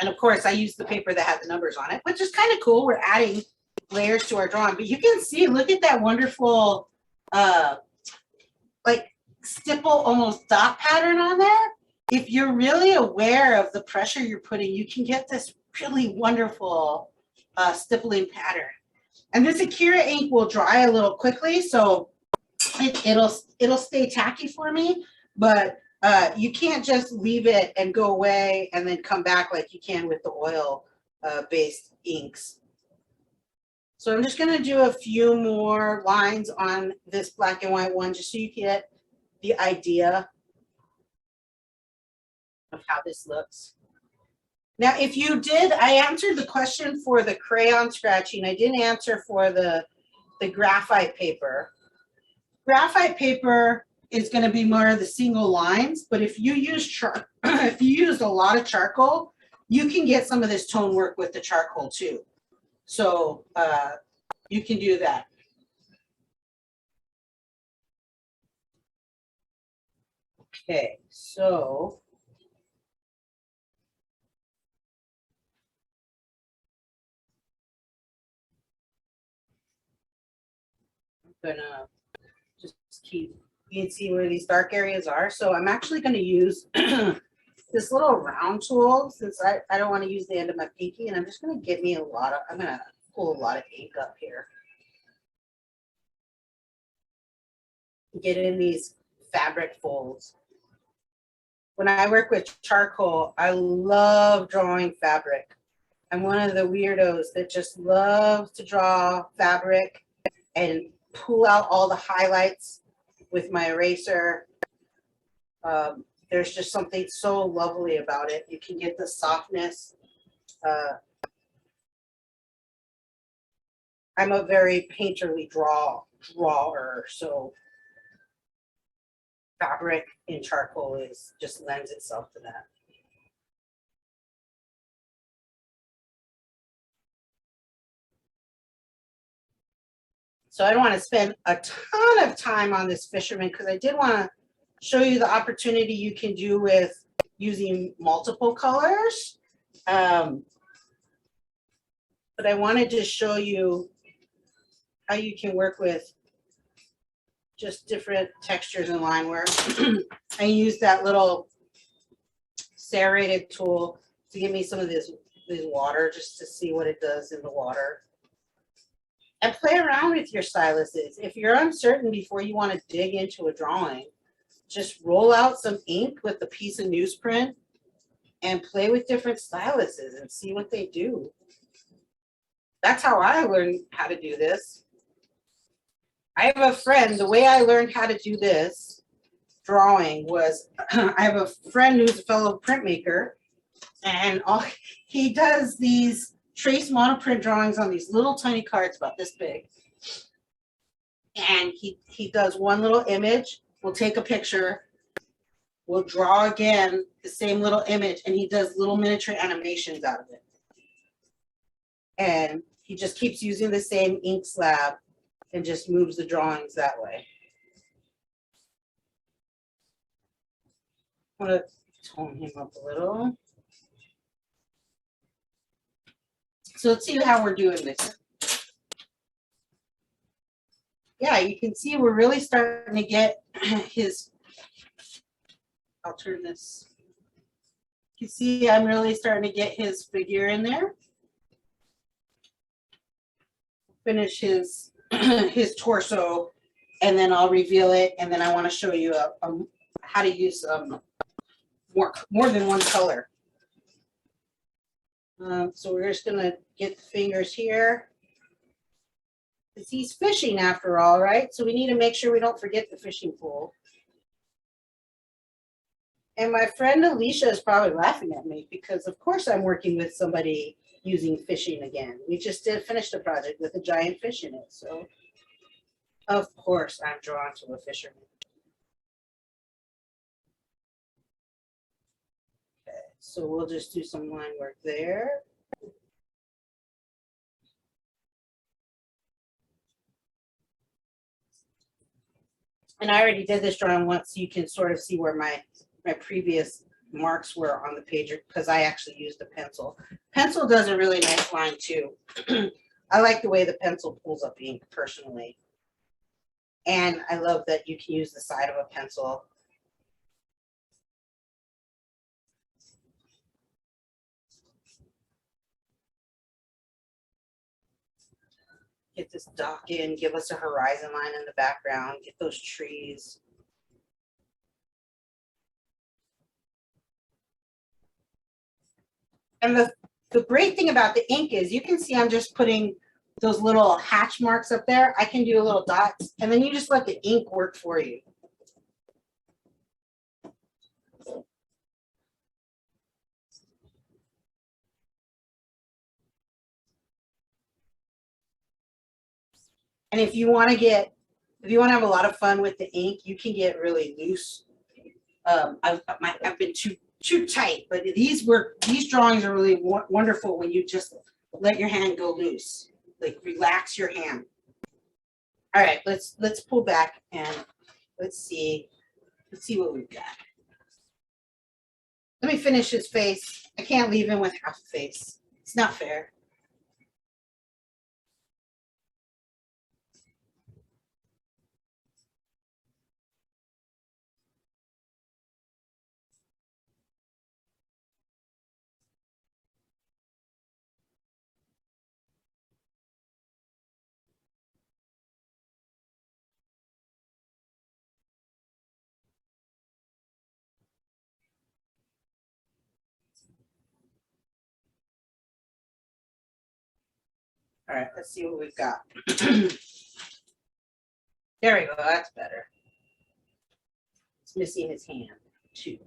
And of course, I use the paper that had the numbers on it, which is kind of cool. We're adding layers to our drawing, but you can see, look at that wonderful, like stipple, almost dot pattern on there. If you're really aware of the pressure you're putting, you can get this really wonderful stippling pattern. And this Akira ink will dry a little quickly, so it'll stay tacky for me, but you can't just leave it and go away and then come back like you can with the oil based inks. So I'm just going to do a few more lines on this black and white one just so you get the idea of how this looks. Now, if you did, I answered the question for the crayon scratching. I didn't answer for the graphite paper. Graphite paper is going to be more of the single lines, but if you use if you use a lot of charcoal, you can get some of this tone work with the charcoal too. So you can do that. Okay, so I'm gonna just keep, you can see where these dark areas are. So I'm actually going to use this little round tool since I don't want to use the end of my pinky, and I'm just going to get me a lot of, I'm going to pull a lot of ink up here. Get in these fabric folds. When I work with charcoal, I love drawing fabric. I'm one of the weirdos that just loves to draw fabric and pull out all the highlights with my eraser. There's just something so lovely about it. You can get the softness. I'm a very painterly drawer, so fabric in charcoal just lends itself to that. So I don't want to spend a ton of time on this fisherman because I did want to show you the opportunity you can do with using multiple colors. But I wanted to show you how you can work with just different textures and line work. I used that little serrated tool to give me some of this water just to see what it does in the water. And play around with your styluses. If you're uncertain before you want to dig into a drawing, just roll out some ink with a piece of newsprint and play with different styluses and see what they do. That's how I learned how to do this. I have a friend, the way I learned how to do this drawing was, I have a friend who's a fellow printmaker, and he does these trace monoprint drawings on these little tiny cards about this big. And he does one little image, we'll take a picture, we'll draw again the same little image, and he does little miniature animations out of it. And he just keeps using the same ink slab and just moves the drawings that way. I'm gonna tone him up a little. So let's see how we're doing this. Yeah, you can see we're really starting to get his, I'll turn this. You can see I'm really starting to get his figure in there. Finish his his torso, and then I'll reveal it, and then I want to show you how to use more than one color. So we're just gonna get the fingers here. Because he's fishing after all, right? So we need to make sure we don't forget the fishing pole. And my friend Alicia is probably laughing at me because of course I'm working with somebody using fishing again. We just finished a project with a giant fish in it. So of course I'm drawn to a fisherman. Okay, so we'll just do some line work there. And I already did this drawing once, so you can sort of see where my previous marks were on the page, because I actually used a pencil. Pencil does a really nice line too. I like the way the pencil pulls up ink personally. And I love that you can use the side of a pencil. Get this dock in, give us a horizon line in the background, get those trees. And the great thing about the ink is you can see I'm just putting those little hatch marks up there. I can do a little dots, and then you just let the ink work for you. And if you want to have a lot of fun with the ink, you can get really loose. I've been too tight, but these drawings are really wonderful when you just let your hand go loose, like relax your hand. All right, let's pull back and let's see what we've got. Let me finish his face. I can't leave him with half a face. It's not fair. All right, let's see what we've got. There we go, that's better. It's missing his hand too.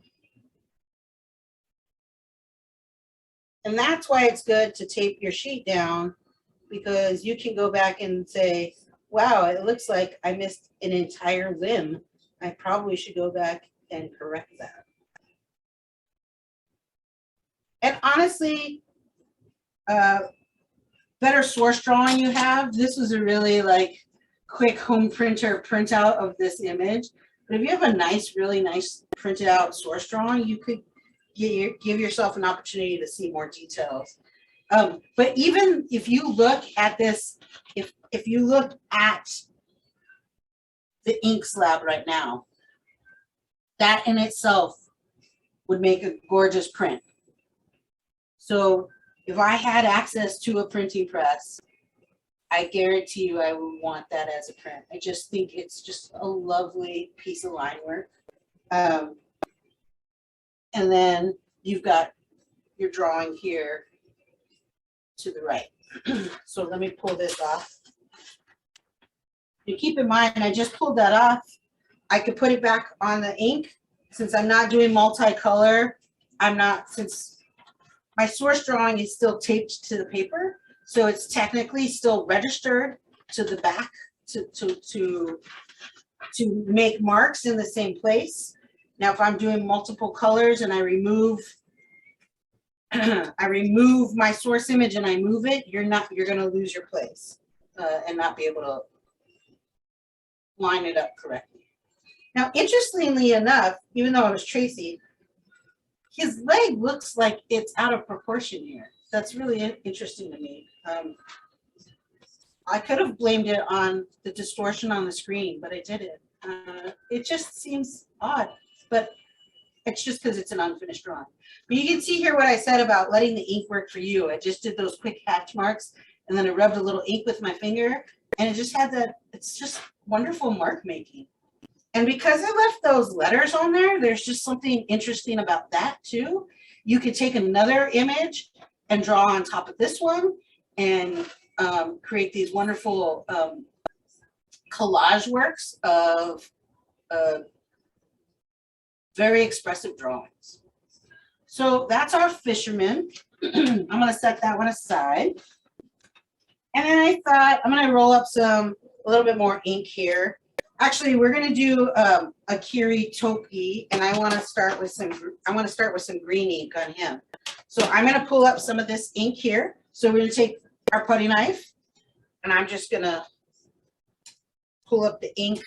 And that's why it's good to tape your sheet down, because you can go back and say, wow, it looks like I missed an entire limb. I probably should go back and correct that. And honestly, better source drawing you have. This was a really like quick home printer printout of this image. But if you have a nice, really nice printed out source drawing, you could give yourself an opportunity to see more details. But even if you look at this, if you look at the ink slab right now, that in itself would make a gorgeous print. So if I had access to a printing press, I guarantee you I would want that as a print. I just think it's just a lovely piece of line work. And then you've got your drawing here to the right. So let me pull this off. You keep in mind, I just pulled that off. I could put it back on the ink. Since I'm not doing multicolor, since my source drawing is still taped to the paper, so it's technically still registered to the back to make marks in the same place. Now, if I'm doing multiple colors and I remove my source image and I move it, you're going to lose your place and not be able to line it up correctly. Now, interestingly enough, even though it was Tracy, his leg looks like it's out of proportion here. That's really interesting to me. I could have blamed it on the distortion on the screen, but I didn't. It just seems odd, but it's just because it's an unfinished drawing. But you can see here what I said about letting the ink work for you. I just did those quick hatch marks, and then I rubbed a little ink with my finger, and it just had that, it's just wonderful mark making. And because I left those letters on there, there's just something interesting about that too. You could take another image and draw on top of this one and create these wonderful collage works of very expressive drawings. So that's our fisherman. I'm going to set that one aside. And then I thought I'm going to roll up a little bit more ink here. Actually, we're going to do a Kiri Toki, and I want to start with some green ink on him. So I'm going to pull up some of this ink here. So we're going to take our putty knife, and I'm just going to pull up the ink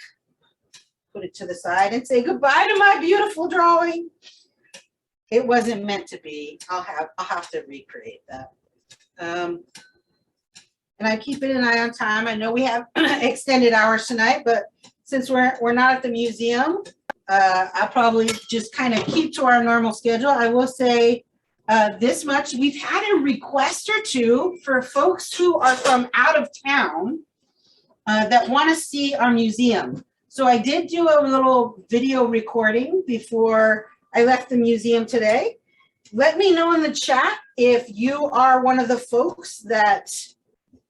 put it to the side and say goodbye to my beautiful drawing. It wasn't meant to be. I'll have to recreate that. And I keep an eye on time. I know we have extended hours tonight, but since we're not at the museum, I'll probably just kind of keep to our normal schedule. I will say this much. We've had a request or two for folks who are from out of town that want to see our museum. So I did do a little video recording before I left the museum today. Let me know in the chat if you are one of the folks that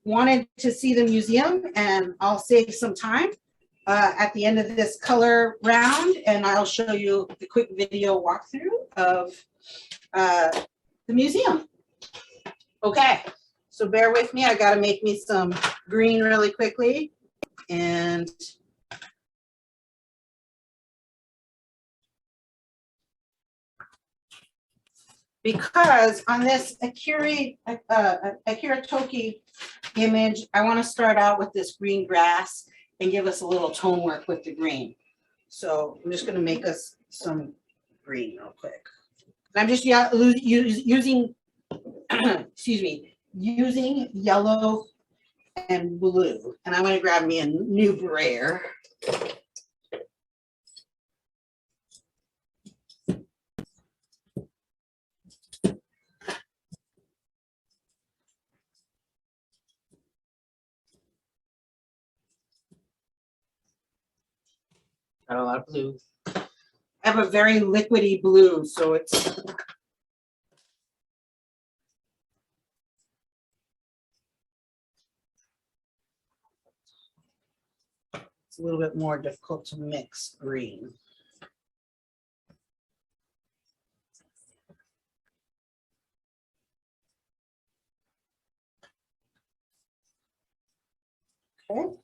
wanted to see the museum, and I'll save some time at the end of this color round, and I'll show you the quick video walkthrough of the museum. Okay, so bear with me. I got to make me some green really quickly. And because on this Akira Toki image, I want to start out with this green grass and give us a little tone work with the green. So I'm just going to make us some green real quick. I'm just using, excuse me, using yellow and blue. And I'm going to grab me a new brayer. Got a lot of blue. I have a very liquidy blue, so it's a little bit more difficult to mix green. Okay.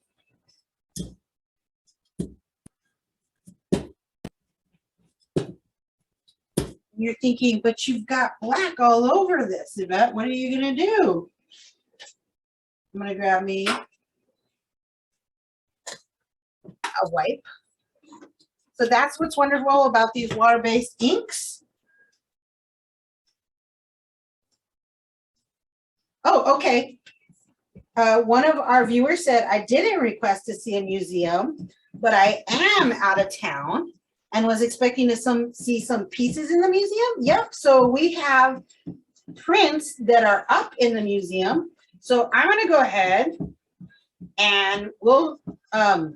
You're thinking, but you've got black all over this, Yvette. What are you going to do? I'm going to grab me a wipe. So that's what's wonderful about these water-based inks. Oh, okay. One of our viewers said, I didn't request to see a museum, but I am out of town and was expecting to see some pieces in the museum. Yep, so we have prints that are up in the museum. So I'm gonna go ahead and we'll, let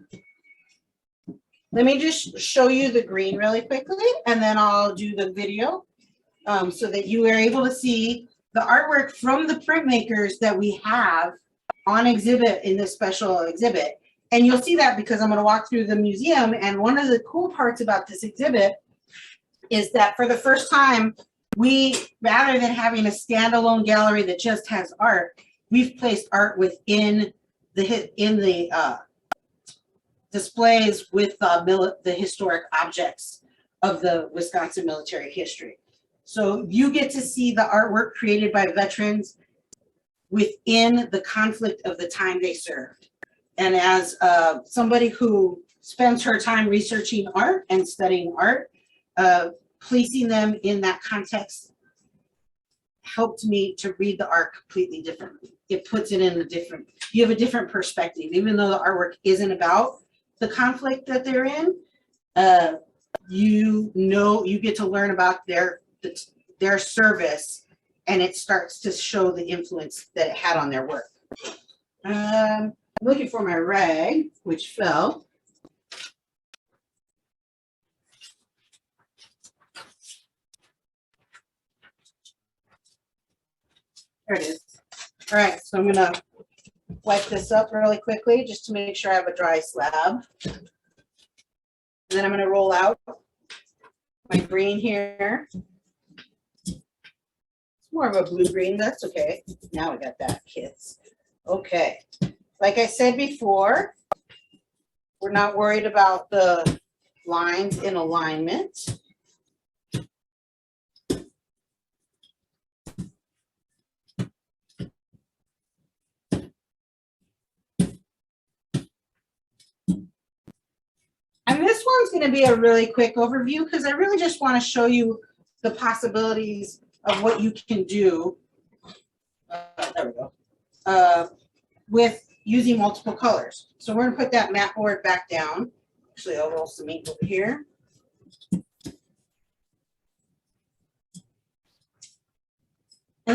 me just show you the green really quickly, and then I'll do the video so that you are able to see the artwork from the printmakers that we have on exhibit in this special exhibit. And you'll see that because I'm going to walk through the museum. And one of the cool parts about this exhibit is that for the first time, we, rather than having a standalone gallery that just has art, we've placed art within the displays with the historic objects of the Wisconsin military history. So you get to see the artwork created by veterans within the conflict of the time they served. And as somebody who spends her time researching art and studying art, placing them in that context helped me to read the art completely differently. It puts it in a different, you have a different perspective, even though the artwork isn't about the conflict that they're in. You get to learn about their service, and it starts to show the influence that it had on their work. I'm looking for my rag, which fell. There it is. All right, so I'm gonna wipe this up really quickly just to make sure I have a dry slab. And then I'm gonna roll out my green here. It's more of a blue-green, that's okay. Now we got that, kids. Okay, like I said before, we're not worried about the lines in alignment. I'm this one's going to be a really quick overview because I really just want to show you the possibilities of what you can do. There we go. With using multiple colors. So we're going to put that mat board back down. Actually, I'll roll some ink over here. And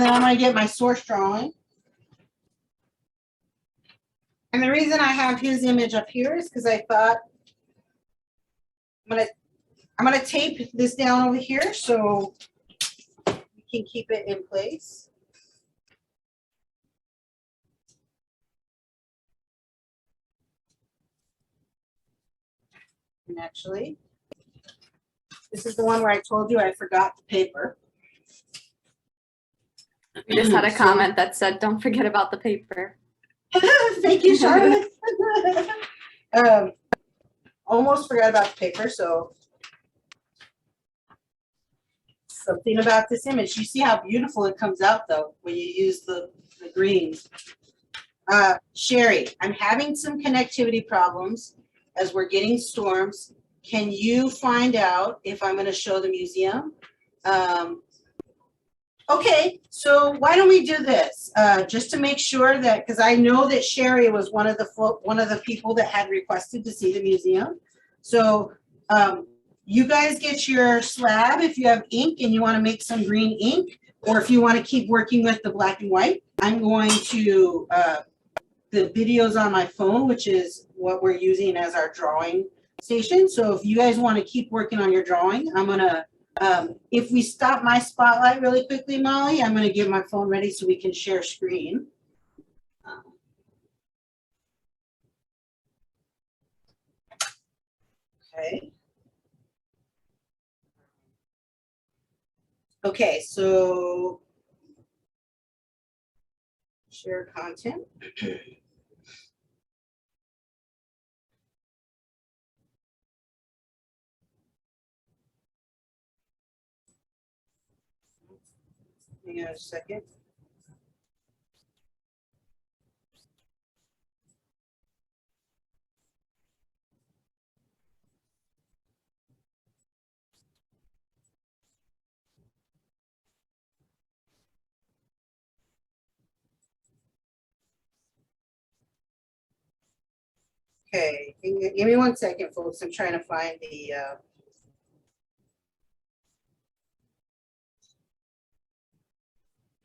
then I'm going to get my source drawing. And the reason I have his image up here is because I thought I'm gonna tape this down over here so we can keep it in place. And actually, this is the one where I told you I forgot the paper. We just had a comment that said, "Don't forget about the paper." Thank you, Charlotte. Almost forgot about the paper, so something about this image. You see how beautiful it comes out though when you use the greens. Sherry, I'm having some connectivity problems as we're getting storms. Can you find out if I'm going to show the museum? Okay, so why don't we do this? Just to make sure that, because I know that Sherry was one of the people that had requested to see the museum. So you guys get your slab if you have ink and you want to make some green ink, or if you want to keep working with the black and white. I'm going to the videos on my phone, which is what we're using as our drawing station. So if you guys want to keep working on your drawing, I'm gonna. If we stop my spotlight really quickly, Molly, I'm going to get my phone ready so we can share screen. Okay. Okay, so share content. Hang on a second. Okay, give me 1 second, folks. I'm trying to find the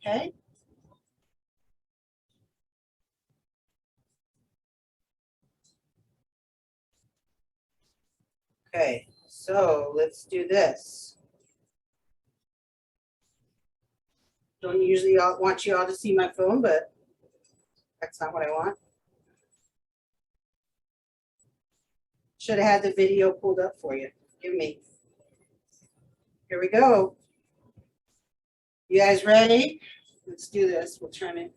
okay. Okay, so let's do this. Don't usually want you all to see my phone, but that's not what I want. Should have had the video pulled up for you. Give me. Here we go. You guys ready? Let's do this. We'll turn it.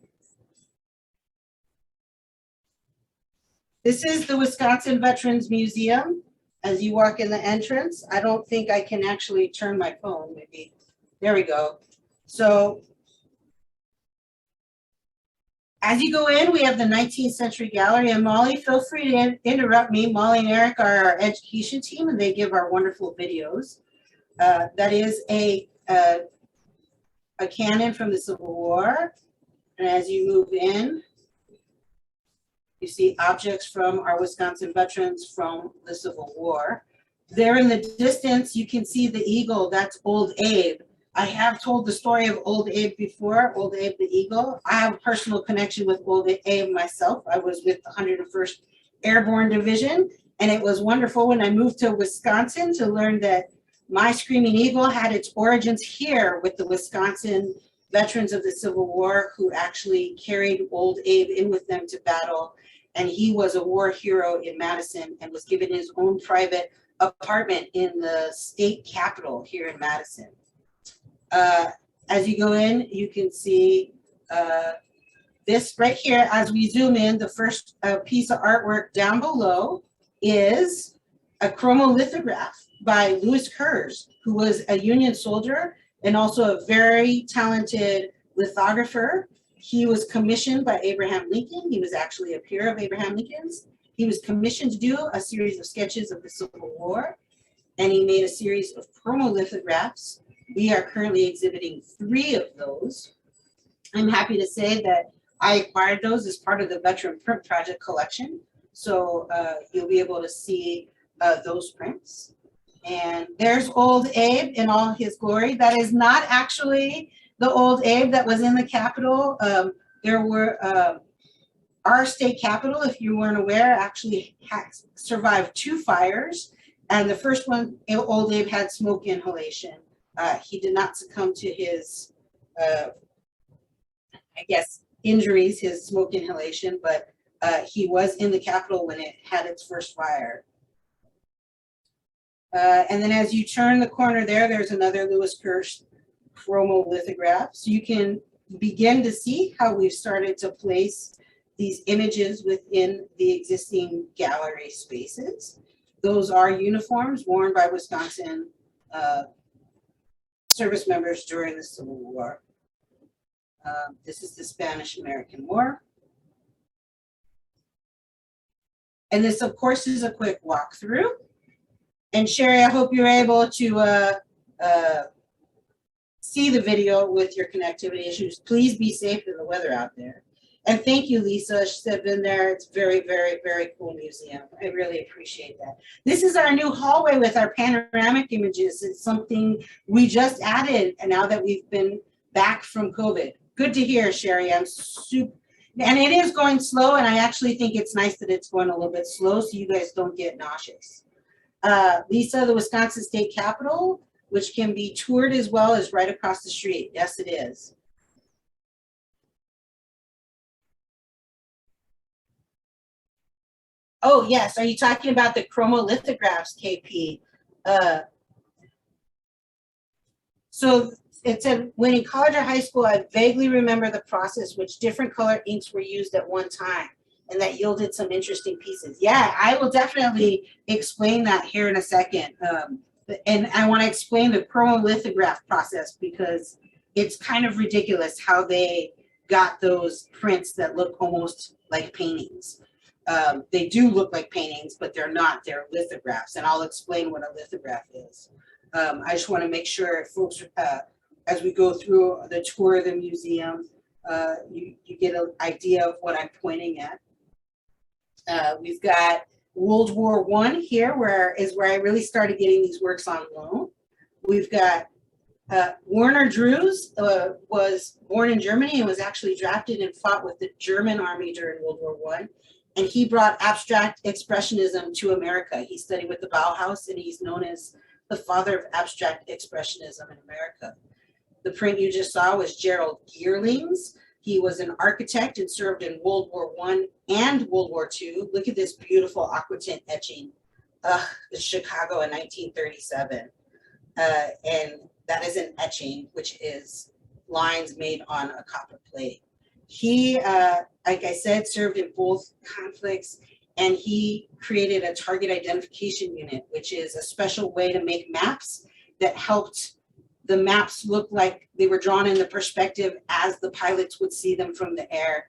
This is the Wisconsin Veterans Museum. As you walk in the entrance, I don't think I can actually turn my phone, maybe. There we go. So as you go in, we have the 19th century gallery. And Molly, feel free to interrupt me. Molly and Eric are our education team, and they give our wonderful videos. That is a cannon from the Civil War. And as you move in, you see objects from our Wisconsin veterans from the Civil War. There in the distance, you can see the eagle. That's Old Abe. I have told the story of Old Abe before, Old Abe the Eagle. I have a personal connection with Old Abe myself. I was with the 101st Airborne Division, and it was wonderful when I moved to Wisconsin to learn that my Screaming Eagle had its origins here with the Wisconsin veterans of the Civil War who actually carried Old Abe in with them to battle. And he was a war hero in Madison and was given his own private apartment in the state capitol here in Madison. As you go in, you can see this right here. As we zoom in, the first piece of artwork down below is a chromolithograph by Kurz, who was a Union soldier and also a very talented lithographer. He was commissioned by Abraham Lincoln. He was actually a peer of Abraham Lincoln's. He was commissioned to do a series of sketches of the Civil War, and he made a series of chromolithographs. We are currently exhibiting 3 of those. I'm happy to say that I acquired those as part of the Veteran Print Project collection. So you'll be able to see those prints. And there's old Abe in all his glory. That is not actually the old Abe that was in the Capitol. There were, our state capitol, if you weren't aware, actually survived 2 fires. And the first one, old Abe had smoke inhalation. He did not succumb to his, I guess, injuries, his smoke inhalation, but he was in the Capitol when it had its first fire. And then as you turn the corner there, there's another Lewis Kurz chromolithograph. So you can begin to see how we've started to place these images within the existing gallery spaces. Those are uniforms worn by Wisconsin service members during the Civil War. This is the Spanish-American War. And this, of course, is a quick walkthrough. And Sherry, I hope you're able to see the video with your connectivity issues. Please be safe in the weather out there. And thank you, Lisa. She's been there. It's very, very, very cool museum. I really appreciate that. This is our new hallway with our panoramic images. It's something we just added and now that we've been back from COVID. Good to hear, Sherry. I'm super, and it is going slow, and I actually think it's nice that it's going a little bit slow so you guys don't get nauseous. Lisa, the Wisconsin State Capitol, which can be toured as well, is right across the street. Yes, it is. Oh, yes. Are you talking about the chromolithographs, KP? So it said, when in college or high school, I vaguely remember the process which different color inks were used at one time, and that yielded some interesting pieces. Yeah, I will definitely explain that here in a second. And I want to explain the chromolithograph process because it's kind of ridiculous how they got those prints that look almost like paintings. They do look like paintings, but they're not. They're lithographs, and I'll explain what a lithograph is. I just want to make sure folks, as we go through the tour of the museum, you get an idea of what I'm pointing at. We've got World War I here, where I really started getting these works on loan. We've got Werner Drews was born in Germany and was actually drafted and fought with the German army during World War I. And he brought abstract expressionism to America. He studied with the Bauhaus, and he's known as the father of abstract expressionism in America. The print you just saw was Gerald Gearlings. He was an architect and served in World War I and World War II. Look at this beautiful aquatint etching, Chicago in 1937. And that is an etching, which is lines made on a copper plate. He, like I said, served in both conflicts, and he created a target identification unit, which is a special way to make maps that helped the maps look like they were drawn in the perspective as the pilots would see them from the air,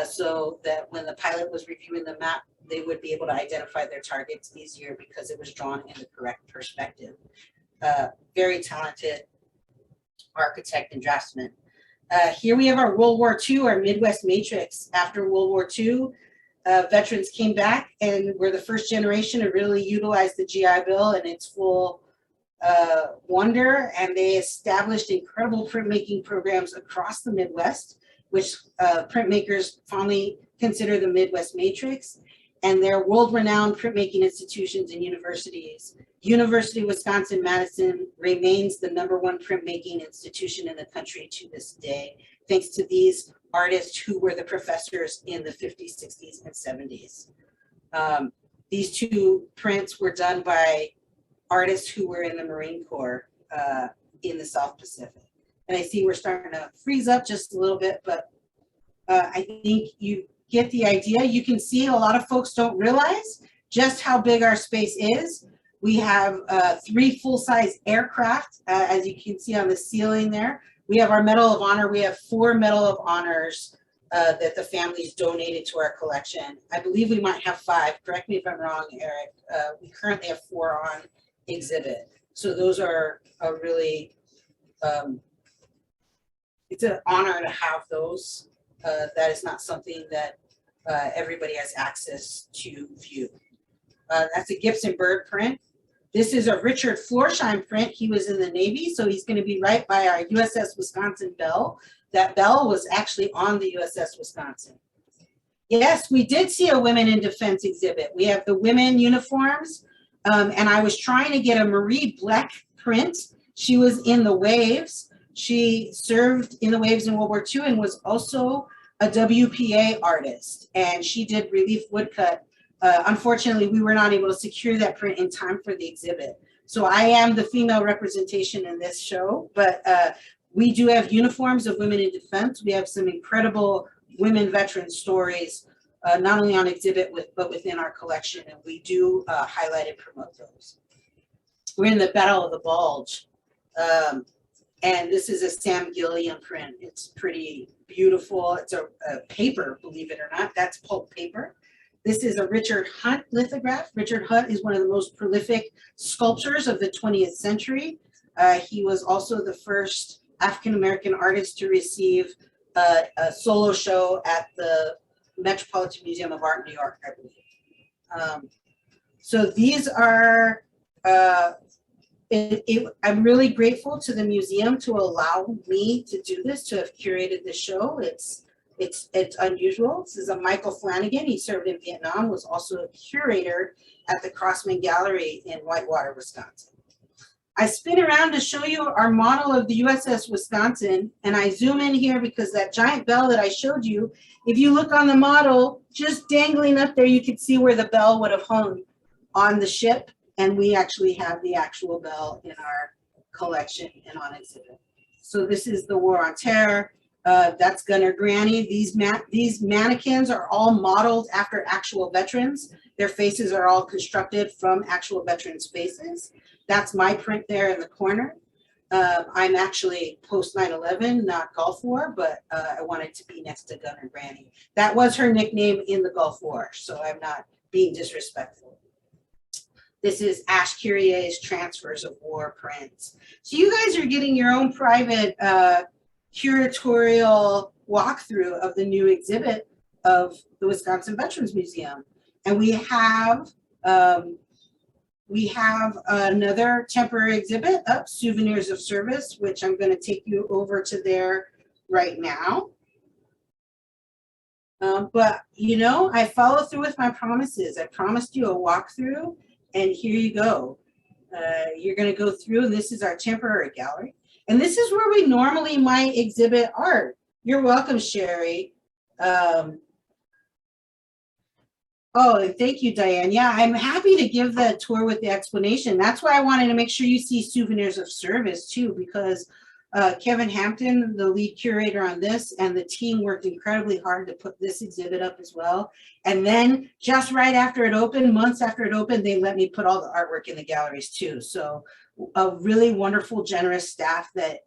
so that when the pilot was reviewing the map, they would be able to identify their targets easier because it was drawn in the correct perspective. Very talented architect and draftsman. Here we have our World War II, our Midwest Matrix. After World War II, veterans came back and were the first generation to really utilize the GI Bill in its full wonder, and they established incredible printmaking programs across the Midwest, which printmakers fondly consider the Midwest Matrix, and they're world-renowned printmaking institutions and universities. University of Wisconsin-Madison remains the #1 printmaking institution in the country to this day, thanks to these artists who were the professors in the 50s, 60s, and 70s. These 2 prints were done by artists who were in the Marine Corps in the South Pacific. And I see we're starting to freeze up just a little bit, but I think you get the idea. You can see a lot of folks don't realize just how big our space is. We have 3 full-size aircraft, as you can see on the ceiling there. We have our Medal of Honor. We have 4 Medal of Honors that the families donated to our collection. I believe we might have 5. Correct me if I'm wrong, Eric. We currently have 4 on exhibit. So those are a really, it's an honor to have those. That is not something that everybody has access to view. That's a Gibson bird print. This is a Richard Florsheim print. He was in the Navy, so he's going to be right by our USS Wisconsin bell. That bell was actually on the USS Wisconsin. Yes, we did see a Women in Defense exhibit. We have the women uniforms, and I was trying to get a Marie Bleck print. She was in the Waves. She served in the Waves in World War II and was also a WPA artist, and she did relief woodcut. Unfortunately, we were not able to secure that print in time for the exhibit. So I am the female representation in this show, but we do have uniforms of Women in Defense. We have some incredible women veteran stories, not only on exhibit, but within our collection, and we do highlight and promote those. We're in the Battle of the Bulge, and this is a Sam Gilliam print. It's pretty beautiful. It's a paper, believe it or not. That's pulp paper. This is a Richard Hunt lithograph. Richard Hunt is one of the most prolific sculptors of the 20th century. He was also the first African-American artist to receive a solo show at the Metropolitan Museum of Art in New York, I believe. So these are, I'm really grateful to the museum to allow me to do this, to have curated the show. It's unusual. This is a Michael Flanagan. He served in Vietnam, was also a curator at the Crossman Gallery in Whitewater, Wisconsin. I spin around to show you our model of the USS Wisconsin, and I zoom in here because that giant bell that I showed you, if you look on the model, just dangling up there, you can see where the bell would have hung on the ship, and we actually have the actual bell in our collection and on exhibit. So this is the War on Terror. That's Gunner Granny. These mannequins are all modeled after actual veterans. Their faces are all constructed from actual veterans' faces. That's my print there in the corner. I'm actually post 9/11, not Gulf War, but I wanted to be next to Gunner Granny. That was her nickname in the Gulf War, so I'm not being disrespectful. This is Ash Curier's Transfers of War prints. So you guys are getting your own private curatorial walkthrough of the new exhibit of the Wisconsin Veterans Museum. And we have another temporary exhibit up, Souvenirs of Service, which I'm going to take you over to there right now. But you know, I follow through with my promises. I promised you a walkthrough, and here you go. You're going to go through, and this is our temporary gallery. And this is where we normally might exhibit art. You're welcome, Sherry. Oh, and thank you, Diane. Yeah, I'm happy to give the tour with the explanation. That's why I wanted to make sure you see Souvenirs of Service too, because Kevin Hampton, the lead curator on this, and the team worked incredibly hard to put this exhibit up as well. And then just right after it opened, months after it opened, they let me put all the artwork in the galleries too. So a really wonderful, generous staff that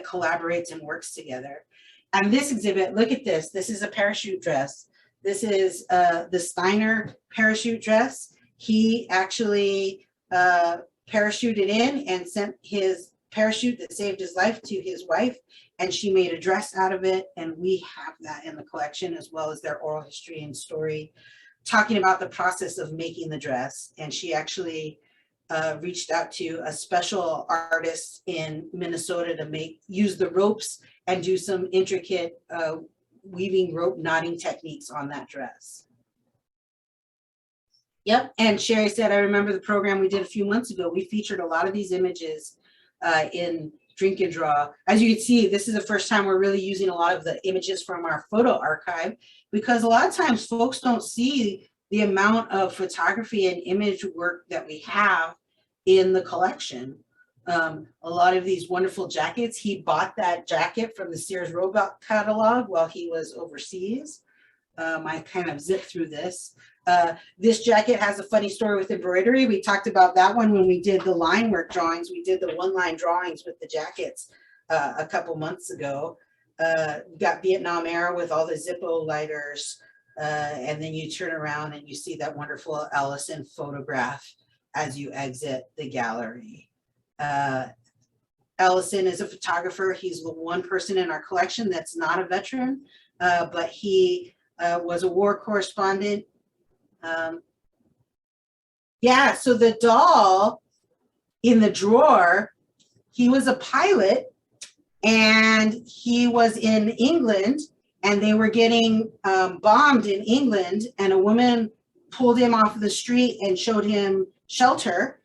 collaborates and works together. And this exhibit, look at this. This is a parachute dress. This is the Steiner parachute dress. He actually parachuted in and sent his parachute that saved his life to his wife, and she made a dress out of it. And we have that in the collection, as well as their oral history and story, talking about the process of making the dress. And she actually reached out to a special artist in Minnesota to use the ropes and do some intricate weaving rope knotting techniques on that dress. Yep, and Sherry said, I remember the program we did a few months ago. We featured a lot of these images in Drink and Draw. As you can see, this is the first time we're really using a lot of the images from our photo archive, because a lot of times folks don't see the amount of photography and image work that we have in the collection. A lot of these wonderful jackets, he bought that jacket from the Sears Roebuck catalog while he was overseas. I kind of zipped through this. This jacket has a funny story with embroidery. We talked about that one when we did the line work drawings. We did the one-line drawings with the jackets a couple months ago. got Vietnam era with all the Zippo lighters. And then you turn around and you see that wonderful Allison photograph as you exit the gallery. Allison is a photographer. He's the one person in our collection that's not a veteran, but he was a war correspondent. Yeah, so the doll in the drawer, he was a pilot and he was in England and they were getting bombed in England, and a woman pulled him off the street and showed him shelter.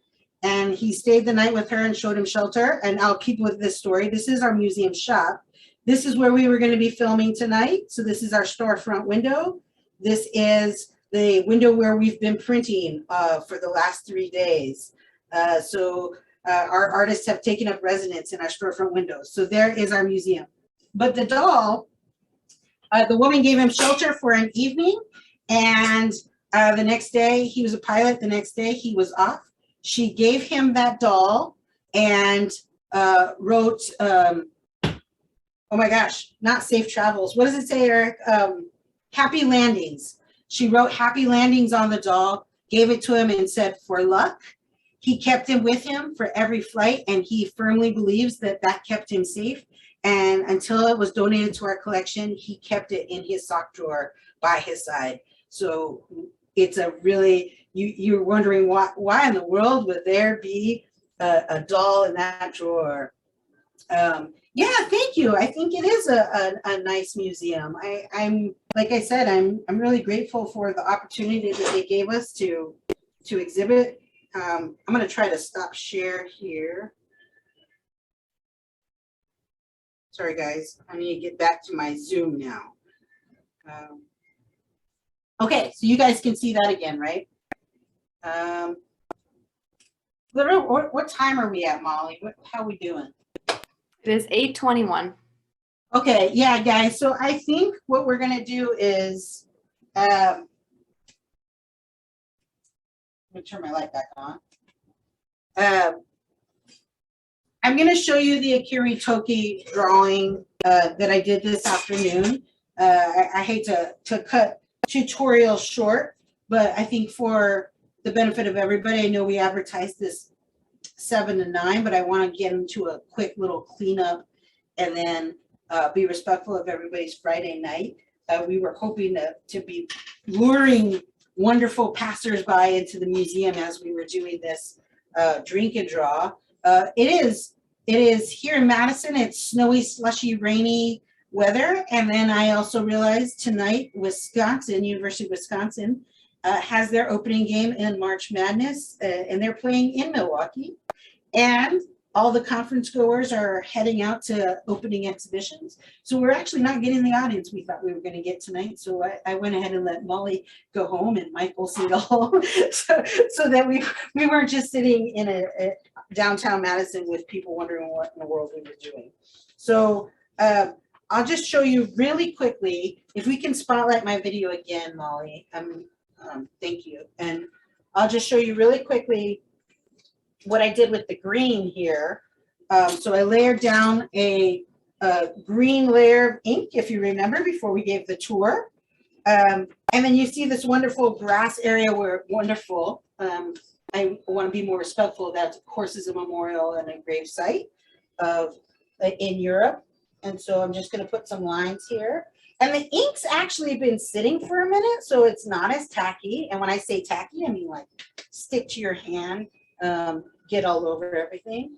And he stayed the night with her and showed him shelter. And I'll keep with this story. This is our museum shop. This is where we were going to be filming tonight. So this is our storefront window. This is the window where we've been printing for the last 3 days. Our artists have taken up residence in our storefront window. So there is our museum. But the doll, the woman gave him shelter for an evening. And the next day, he was a pilot. The next day, he was off. She gave him that doll and wrote, oh my gosh, not safe travels. What does it say, Eric? Happy landings. She wrote happy landings on the doll, gave it to him and said, for luck. He kept him with him for every flight, and he firmly believes that that kept him safe. And until it was donated to our collection, he kept it in his sock drawer by his side. So it's a really, you're wondering why in the world would there be a doll in that drawer? Yeah, thank you. I think it is a nice museum. I'm like I said, I'm really grateful for the opportunity that they gave us to exhibit. I'm going to try to stop share here. Sorry, guys. I need to get back to my Zoom now. Okay, so you guys can see that again, right? What time are we at, Molly? How are we doing? It is 8:21. Okay, yeah, guys. So I think what we're going to do is, let me turn my light back on. I'm going to show you the Akiri Toki drawing that I did this afternoon. I hate to cut tutorial short, but I think for the benefit of everybody, I know we advertised this 7 to 9, but I want to get into a quick little cleanup and then be respectful of everybody's Friday night. We were hoping to be luring wonderful passersby into the museum as we were doing this drink and draw. It is here in Madison. It's snowy, slushy, rainy weather. And then I also realized tonight, Wisconsin, University of Wisconsin, has their opening game in March Madness, and they're playing in Milwaukee. And all the conference goers are heading out to opening exhibitions. So we're actually not getting the audience we thought we were going to get tonight. So I went ahead and let Molly go home and Michael see the whole, so that we weren't just sitting in a downtown Madison with people wondering what in the world we were doing. So I'll just show you really quickly, if we can spotlight my video again, Molly. Thank you. And I'll just show you really quickly what I did with the green here. So I layered down a green layer of ink, if you remember, before we gave the tour. And then you see this wonderful grass area where wonderful. I want to be more respectful. That, of course, is a memorial and a grave site in Europe. And so I'm just going to put some lines here. And the ink's actually been sitting for a minute, so it's not as tacky. And when I say tacky, I mean like stick to your hand, get all over everything.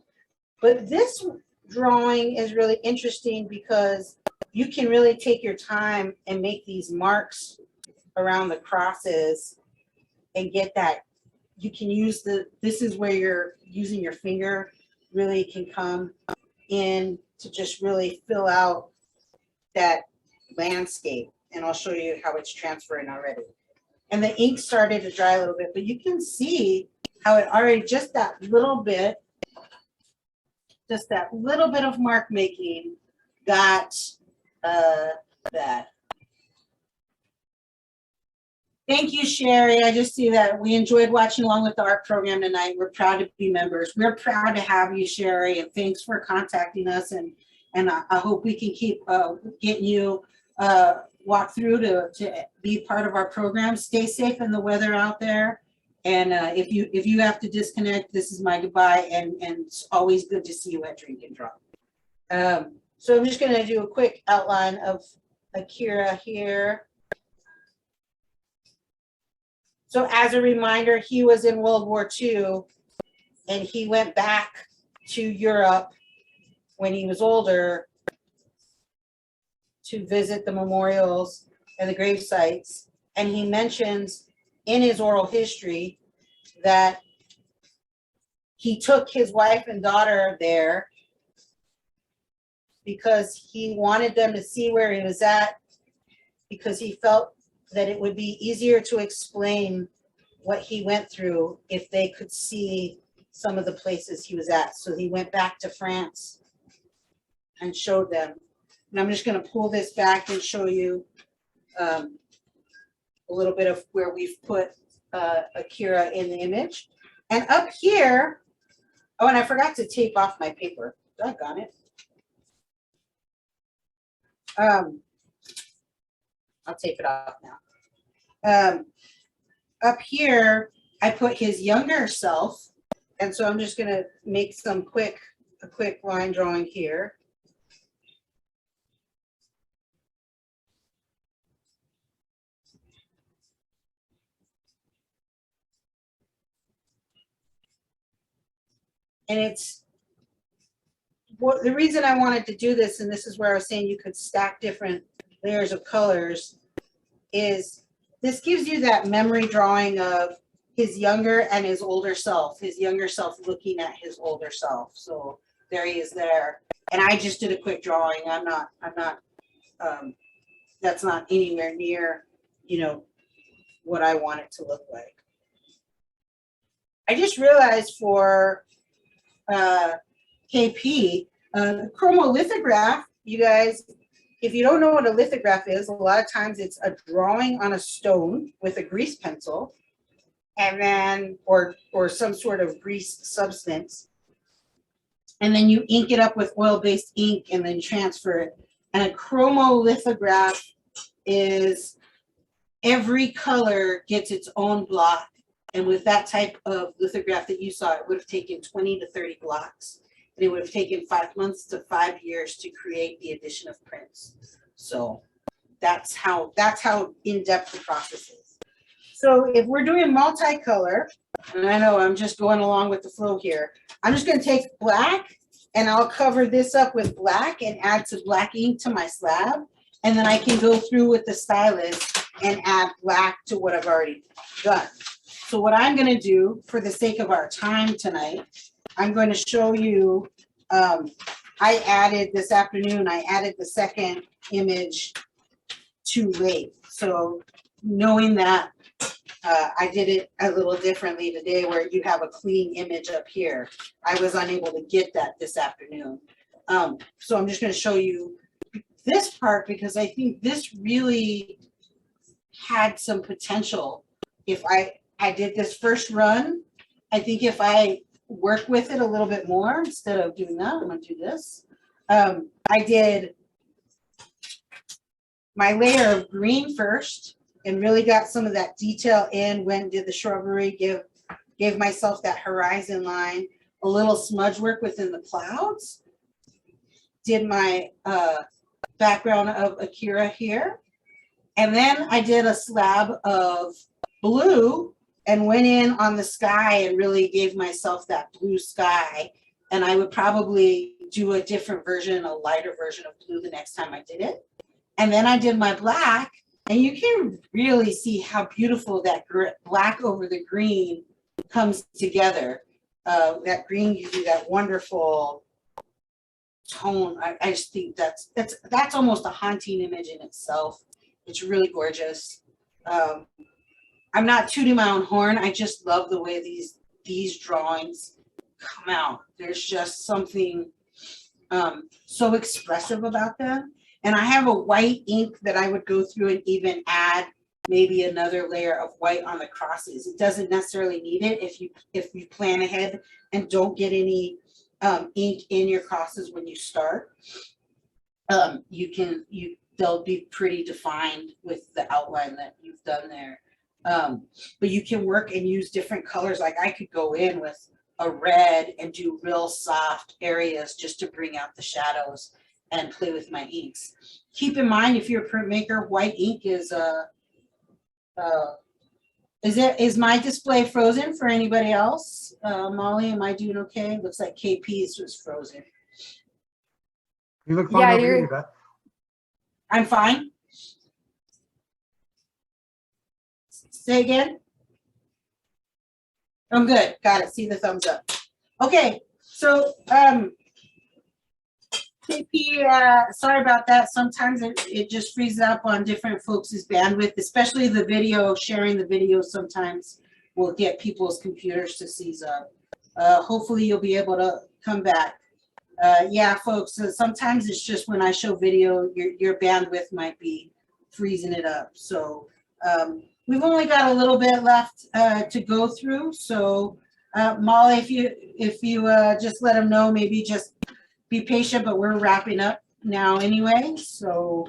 But this drawing is really interesting because you can really take your time and make these marks around the crosses and get that. You can use this is where you're using your finger really can come in to just really fill out that landscape. And I'll show you how it's transferring already. And the ink started to dry a little bit, but you can see how it already, just that little bit of mark making got that. Thank you, Sherry. I just see that we enjoyed watching along with the art program tonight. We're proud to be members. We're proud to have you, Sherry, and thanks for contacting us and And I hope we can keep getting you walk through to be part of our program. Stay safe in the weather out there. And if you have to disconnect, this is my goodbye. And it's always good to see you at Drink and Draw. So I'm just going to do a quick outline of Akira here. So as a reminder, he was in World War II, and he went back to Europe when he was older to visit the memorials and the grave sites. And he mentions in his oral history that he took his wife and daughter there because he wanted them to see where he was at, because he felt that it would be easier to explain what he went through if they could see some of the places he was at. So he went back to France and showed them. And I'm just going to pull this back and show you a little bit of where we've put Akira in the image. And up here, oh, and I forgot to tape off my paper. Doggone it. I'll tape it off now. Up here, I put his younger self. And so I'm just going to make a quick line drawing here. And it's what the reason I wanted to do this, and this is where I was saying you could stack different layers of colors, is this gives you that memory drawing of his younger and his older self, his younger self looking at his older self. So there he is there. And I just did a quick drawing. I'm not, that's not anywhere near, you know, what I want it to look like. I just realized for KP, Chromolithograph, you guys, if you don't know what a lithograph is, a lot of times it's a drawing on a stone with a grease pencil, and then, or some sort of grease substance. And then you ink it up with oil-based ink and then transfer it. And a chromolithograph is every color gets its own block. And with that type of lithograph that you saw, it would have taken 20 to 30 blocks. And it would have taken 5 months to 5 years to create the addition of prints. So that's how in-depth the process is. So if we're doing multicolor, and I know I'm just going along with the flow here, I'm just going to take black and I'll cover this up with black and add some black ink to my slab. And then I can go through with the stylus and add black to what I've already done. So what I'm going to do for the sake of our time tonight, I'm going to show you, I added this afternoon, I added the second image too late. So knowing that I did it a little differently today where you have a clean image up here, I was unable to get that this afternoon. So I'm just going to show you this part because I think this really had some potential. If I did this first run, I think if I work with it a little bit more instead of doing that, I'm going to do this. I did my layer of green first and really got some of that detail in, went and did the shrubbery, gave myself that horizon line, a little smudge work within the clouds, did my background of Akira here. And then I did a slab of blue and went in on the sky and really gave myself that blue sky. And I would probably do a different version, a lighter version of blue the next time I did it. And then I did my black, and you can really see how beautiful that black over the green comes together. That green gives you that wonderful tone. I just think that's almost a haunting image in itself. It's really gorgeous. I'm not tooting my own horn. I just love the way these drawings come out. There's just something so expressive about them. And I have a white ink that I would go through and even add maybe another layer of white on the crosses. It doesn't necessarily need it if you plan ahead and don't get any ink in your crosses when you start. they'll be pretty defined with the outline that you've done there. But you can work and use different colors. Like I could go in with a red and do real soft areas just to bring out the shadows and play with my inks. Keep in mind, if you're a printmaker, white ink is is my display frozen for anybody else? Molly, am I doing okay? Looks like KP's was frozen. You look fine Yeah, over here, you're- Yvette. I'm fine. Say again. I'm good. Got it. See the thumbs up. Okay. So, KP, sorry about that. Sometimes it just freezes up on different folks' bandwidth, especially the video. Sharing the video sometimes will get people's computers to seize up. Hopefully you'll be able to come back. Yeah, folks, sometimes it's just when I show video, your bandwidth might be freezing it up. So we've only got a little bit left to go through. So Molly, if you just let them know, maybe just be patient, but we're wrapping up now anyway. So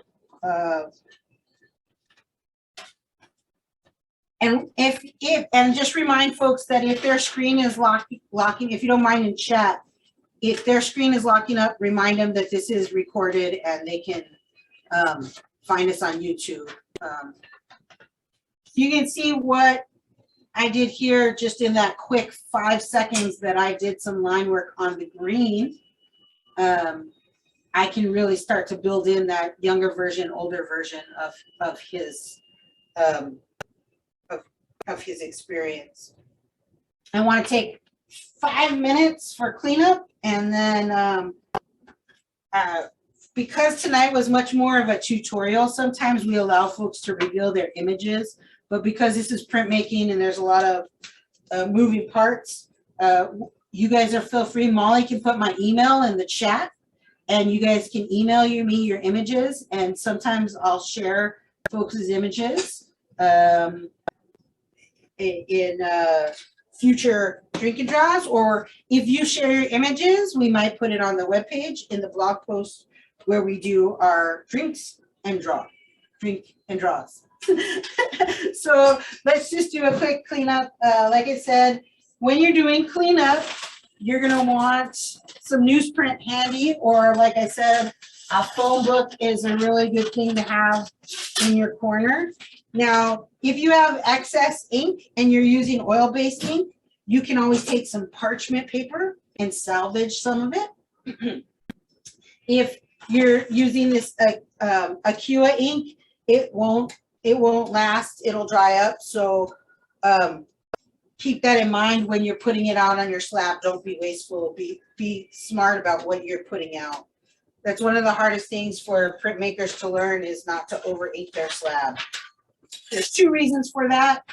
and and just remind folks that if their screen is locking, if you don't mind in chat, if their screen is locking up, remind them that this is recorded and they can find us on YouTube. You can see what I did here just in that quick 5 seconds that I did some line work on the green. I can really start to build in that younger version, older version of his experience. I want to take 5 minutes for cleanup, and then because tonight was much more of a tutorial, sometimes we allow folks to reveal their images, but because this is printmaking and there's a lot of moving parts, you guys are feel free. Molly can put my email in the chat, and you guys can email me your images, and sometimes I'll share folks' images in future drink and draws, or if you share your images, we might put it on the webpage in the blog post where we do our drink and draws. So let's just do a quick cleanup. Like I said, when you're doing cleanup, you're gonna want some newsprint handy, or like I said, a phone book is a really good thing to have in your corner. Now, if you have excess ink and you're using oil-based ink, you can always take some parchment paper and salvage some of it. If you're using this Aqua ink, it won't last, it'll dry up. So keep that in mind when you're putting it out on your slab. Don't be wasteful, be smart about what you're putting out. That's one of the hardest things for printmakers to learn, is not to over ink their slab. There's 2 reasons for that,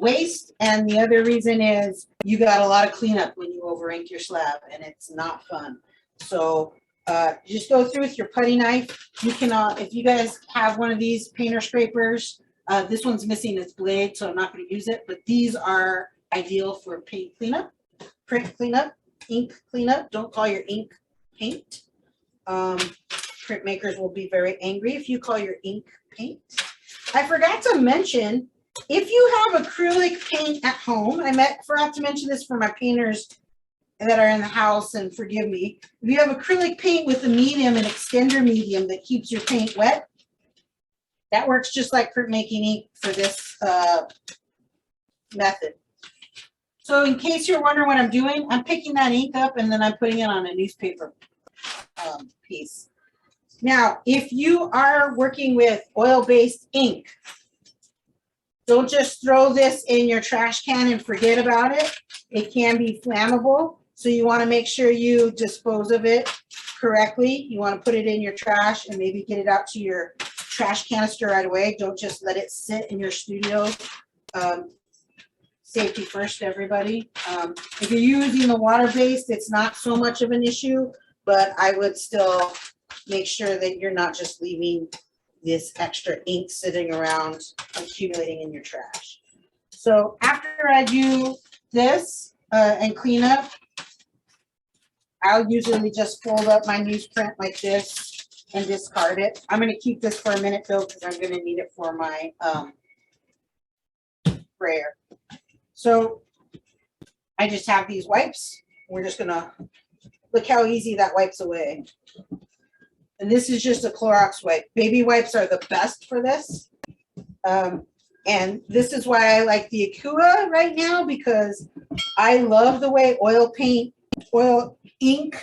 waste, and the other reason is you got a lot of cleanup when you over ink your slab, and it's not fun. So just go through with your putty knife. You can, if you guys have one of these painter scrapers, this one's missing its blade, so I'm not going to use it, but these are ideal for paint cleanup, print cleanup, ink cleanup. Don't call your ink paint. Printmakers will be very angry if you call your ink paint. I forgot to mention, if you have acrylic paint at home, forgot to mention this for my painters that are in the house, and forgive me. If you have acrylic paint with a medium, an extender medium that keeps your paint wet, that works just like printmaking ink for this method. So in case you're wondering what I'm doing, I'm picking that ink up and then I'm putting it on a newspaper piece. Now, if you are working with oil-based ink, don't just throw this in your trash can and forget about it. It can be flammable, so you want to make sure you dispose of it correctly. You want to put it in your trash and maybe get it out to your trash canister right away. Don't just let it sit in your studio. Safety first, everybody. If you're using the water-based, it's not so much of an issue, but I would still make sure that you're not just leaving this extra ink sitting around accumulating in your trash. So after I do this and clean up, I'll usually just fold up my newsprint like this and discard it. I'm gonna keep this for a minute though, because I'm gonna need it for my sprayer. So I just have these wipes. We're just gonna, look how easy that wipes away. And this is just a Clorox wipe. Baby wipes are the best for this. And this is why I like the Akua right now, because I love the way oil ink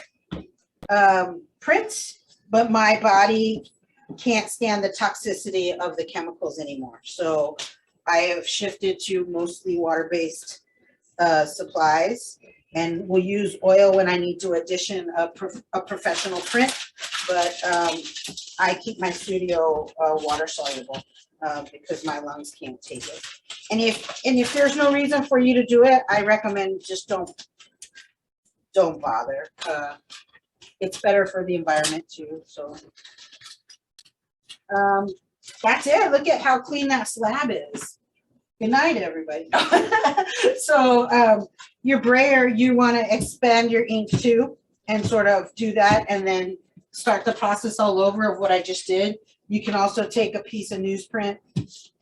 prints, but my body can't stand the toxicity of the chemicals anymore. So I have shifted to mostly water-based supplies, and will use oil when I need to addition a professional print, but I keep my studio water soluble because my lungs can't take it. And if there's no reason for you to do it, I recommend just don't bother. It's better for the environment too. So that's it. Look at how clean that slab is. Good night, everybody. So your brayer, you want to expand your ink too, and sort of do that, and then start the process all over of what I just did. You can also take a piece of newsprint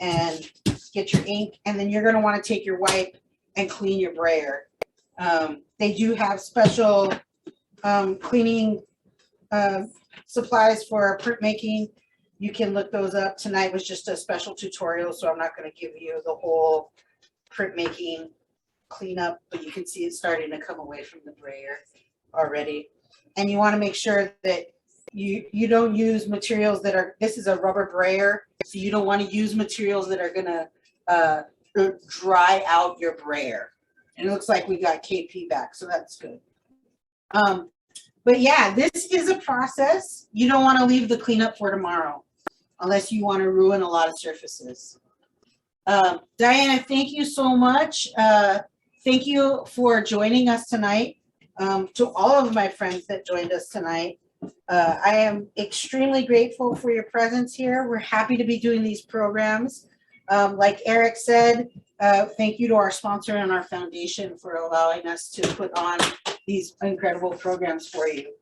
and get your ink, and then you're going to want to take your wipe and clean your brayer. They do have special cleaning supplies for printmaking. You can look those up. Tonight was just a special tutorial, so I'm not going to give you the whole printmaking cleanup, but you can see it starting to come away from the brayer already. And you want to make sure that you don't use materials that are, this is a rubber brayer, so you don't want to use materials that are going to dry out your brayer. And it looks like we got KP back, so that's good. But yeah, this is a process. You don't want to leave the cleanup for tomorrow, unless you want to ruin a lot of surfaces. Diana, thank you so much. Thank you for joining us tonight. To all of my friends that joined us tonight, I am extremely grateful for your presence here. We're happy to be doing these programs. Like Eric said, thank you to our sponsor and our foundation for allowing us to put on these incredible programs for you.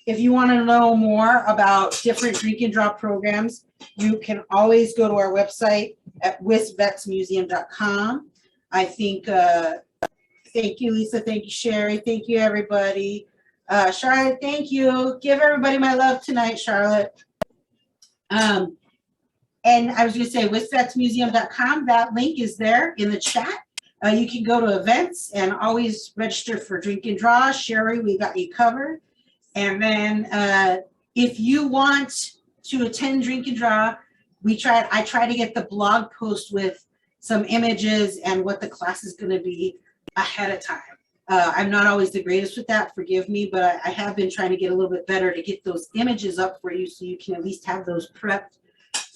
If you want to know more about different drink and draw programs, you can always go to our website at wisvetsmuseum.com. I think, thank you, Lisa. Thank you, Sherry. Thank you, everybody. Charlotte, thank you. Give everybody my love tonight, Charlotte. And I was going to say wisvetsmuseum.com. That link is there in the chat. You can go to events and always register for drink and draw. Sherry, we got you covered. And then if you want to attend drink and draw, I try to get the blog post with some images and what the class is going to be ahead of time. I'm not always the greatest with that, forgive me, but I have been trying to get a little bit better to get those images up for you so you can at least have those prepped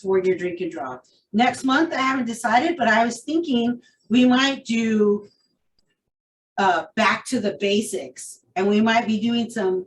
for your drink and draw. Next month, I haven't decided, but I was thinking we might do back to the basics, and we might be doing some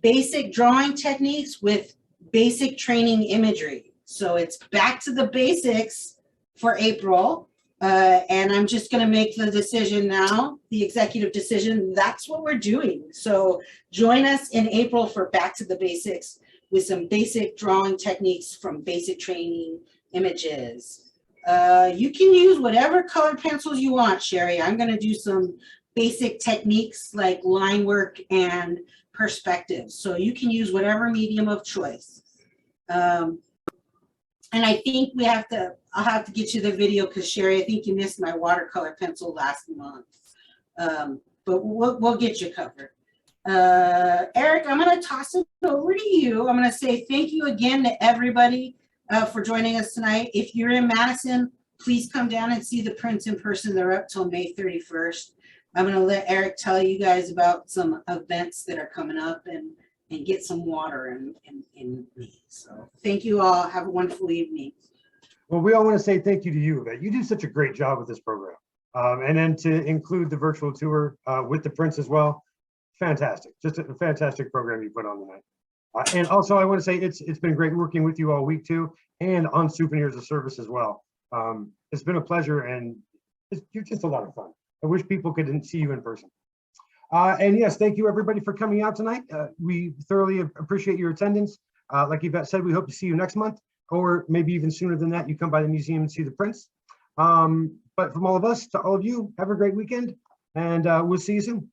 basic drawing techniques with basic training imagery. So it's back to the basics for April. And I'm just going to make the decision now, the executive decision. That's what we're doing. So join us in April for back to the basics with some basic drawing techniques from basic training images. You can use whatever colored pencils you want, Sherry. I'm going to do some basic techniques like line work and perspective. So you can use whatever medium of choice. And I think I'll have to get you the video because Sherry, I think you missed my watercolor pencil last month. But we'll get you covered. Eric, I'm going to toss it over to you. I'm going to say thank you again to everybody for joining us tonight. If you're in Madison, please come down and see the prints in person. They're up till May 31st. I'm going to let Eric tell you guys about some events that are coming up and get some water in me. So thank you all. Have a wonderful evening. Well, we all want to say thank you to you, Yvette. You do such a great job with this program. And then to include the virtual tour with the prints as well. Fantastic. Just a fantastic program you put on tonight. And also I want to say it's been great working with you all week too, and on Souvenirs of Service as well. It's been a pleasure, and you're just a lot of fun. I wish people could see you in person. And yes, thank you everybody for coming out tonight. We thoroughly appreciate your attendance. Like Yvette said, we hope to see you next month, or maybe even sooner than that. You come by the museum and see the prints. But from all of us to all of you, have a great weekend, and we'll see you soon.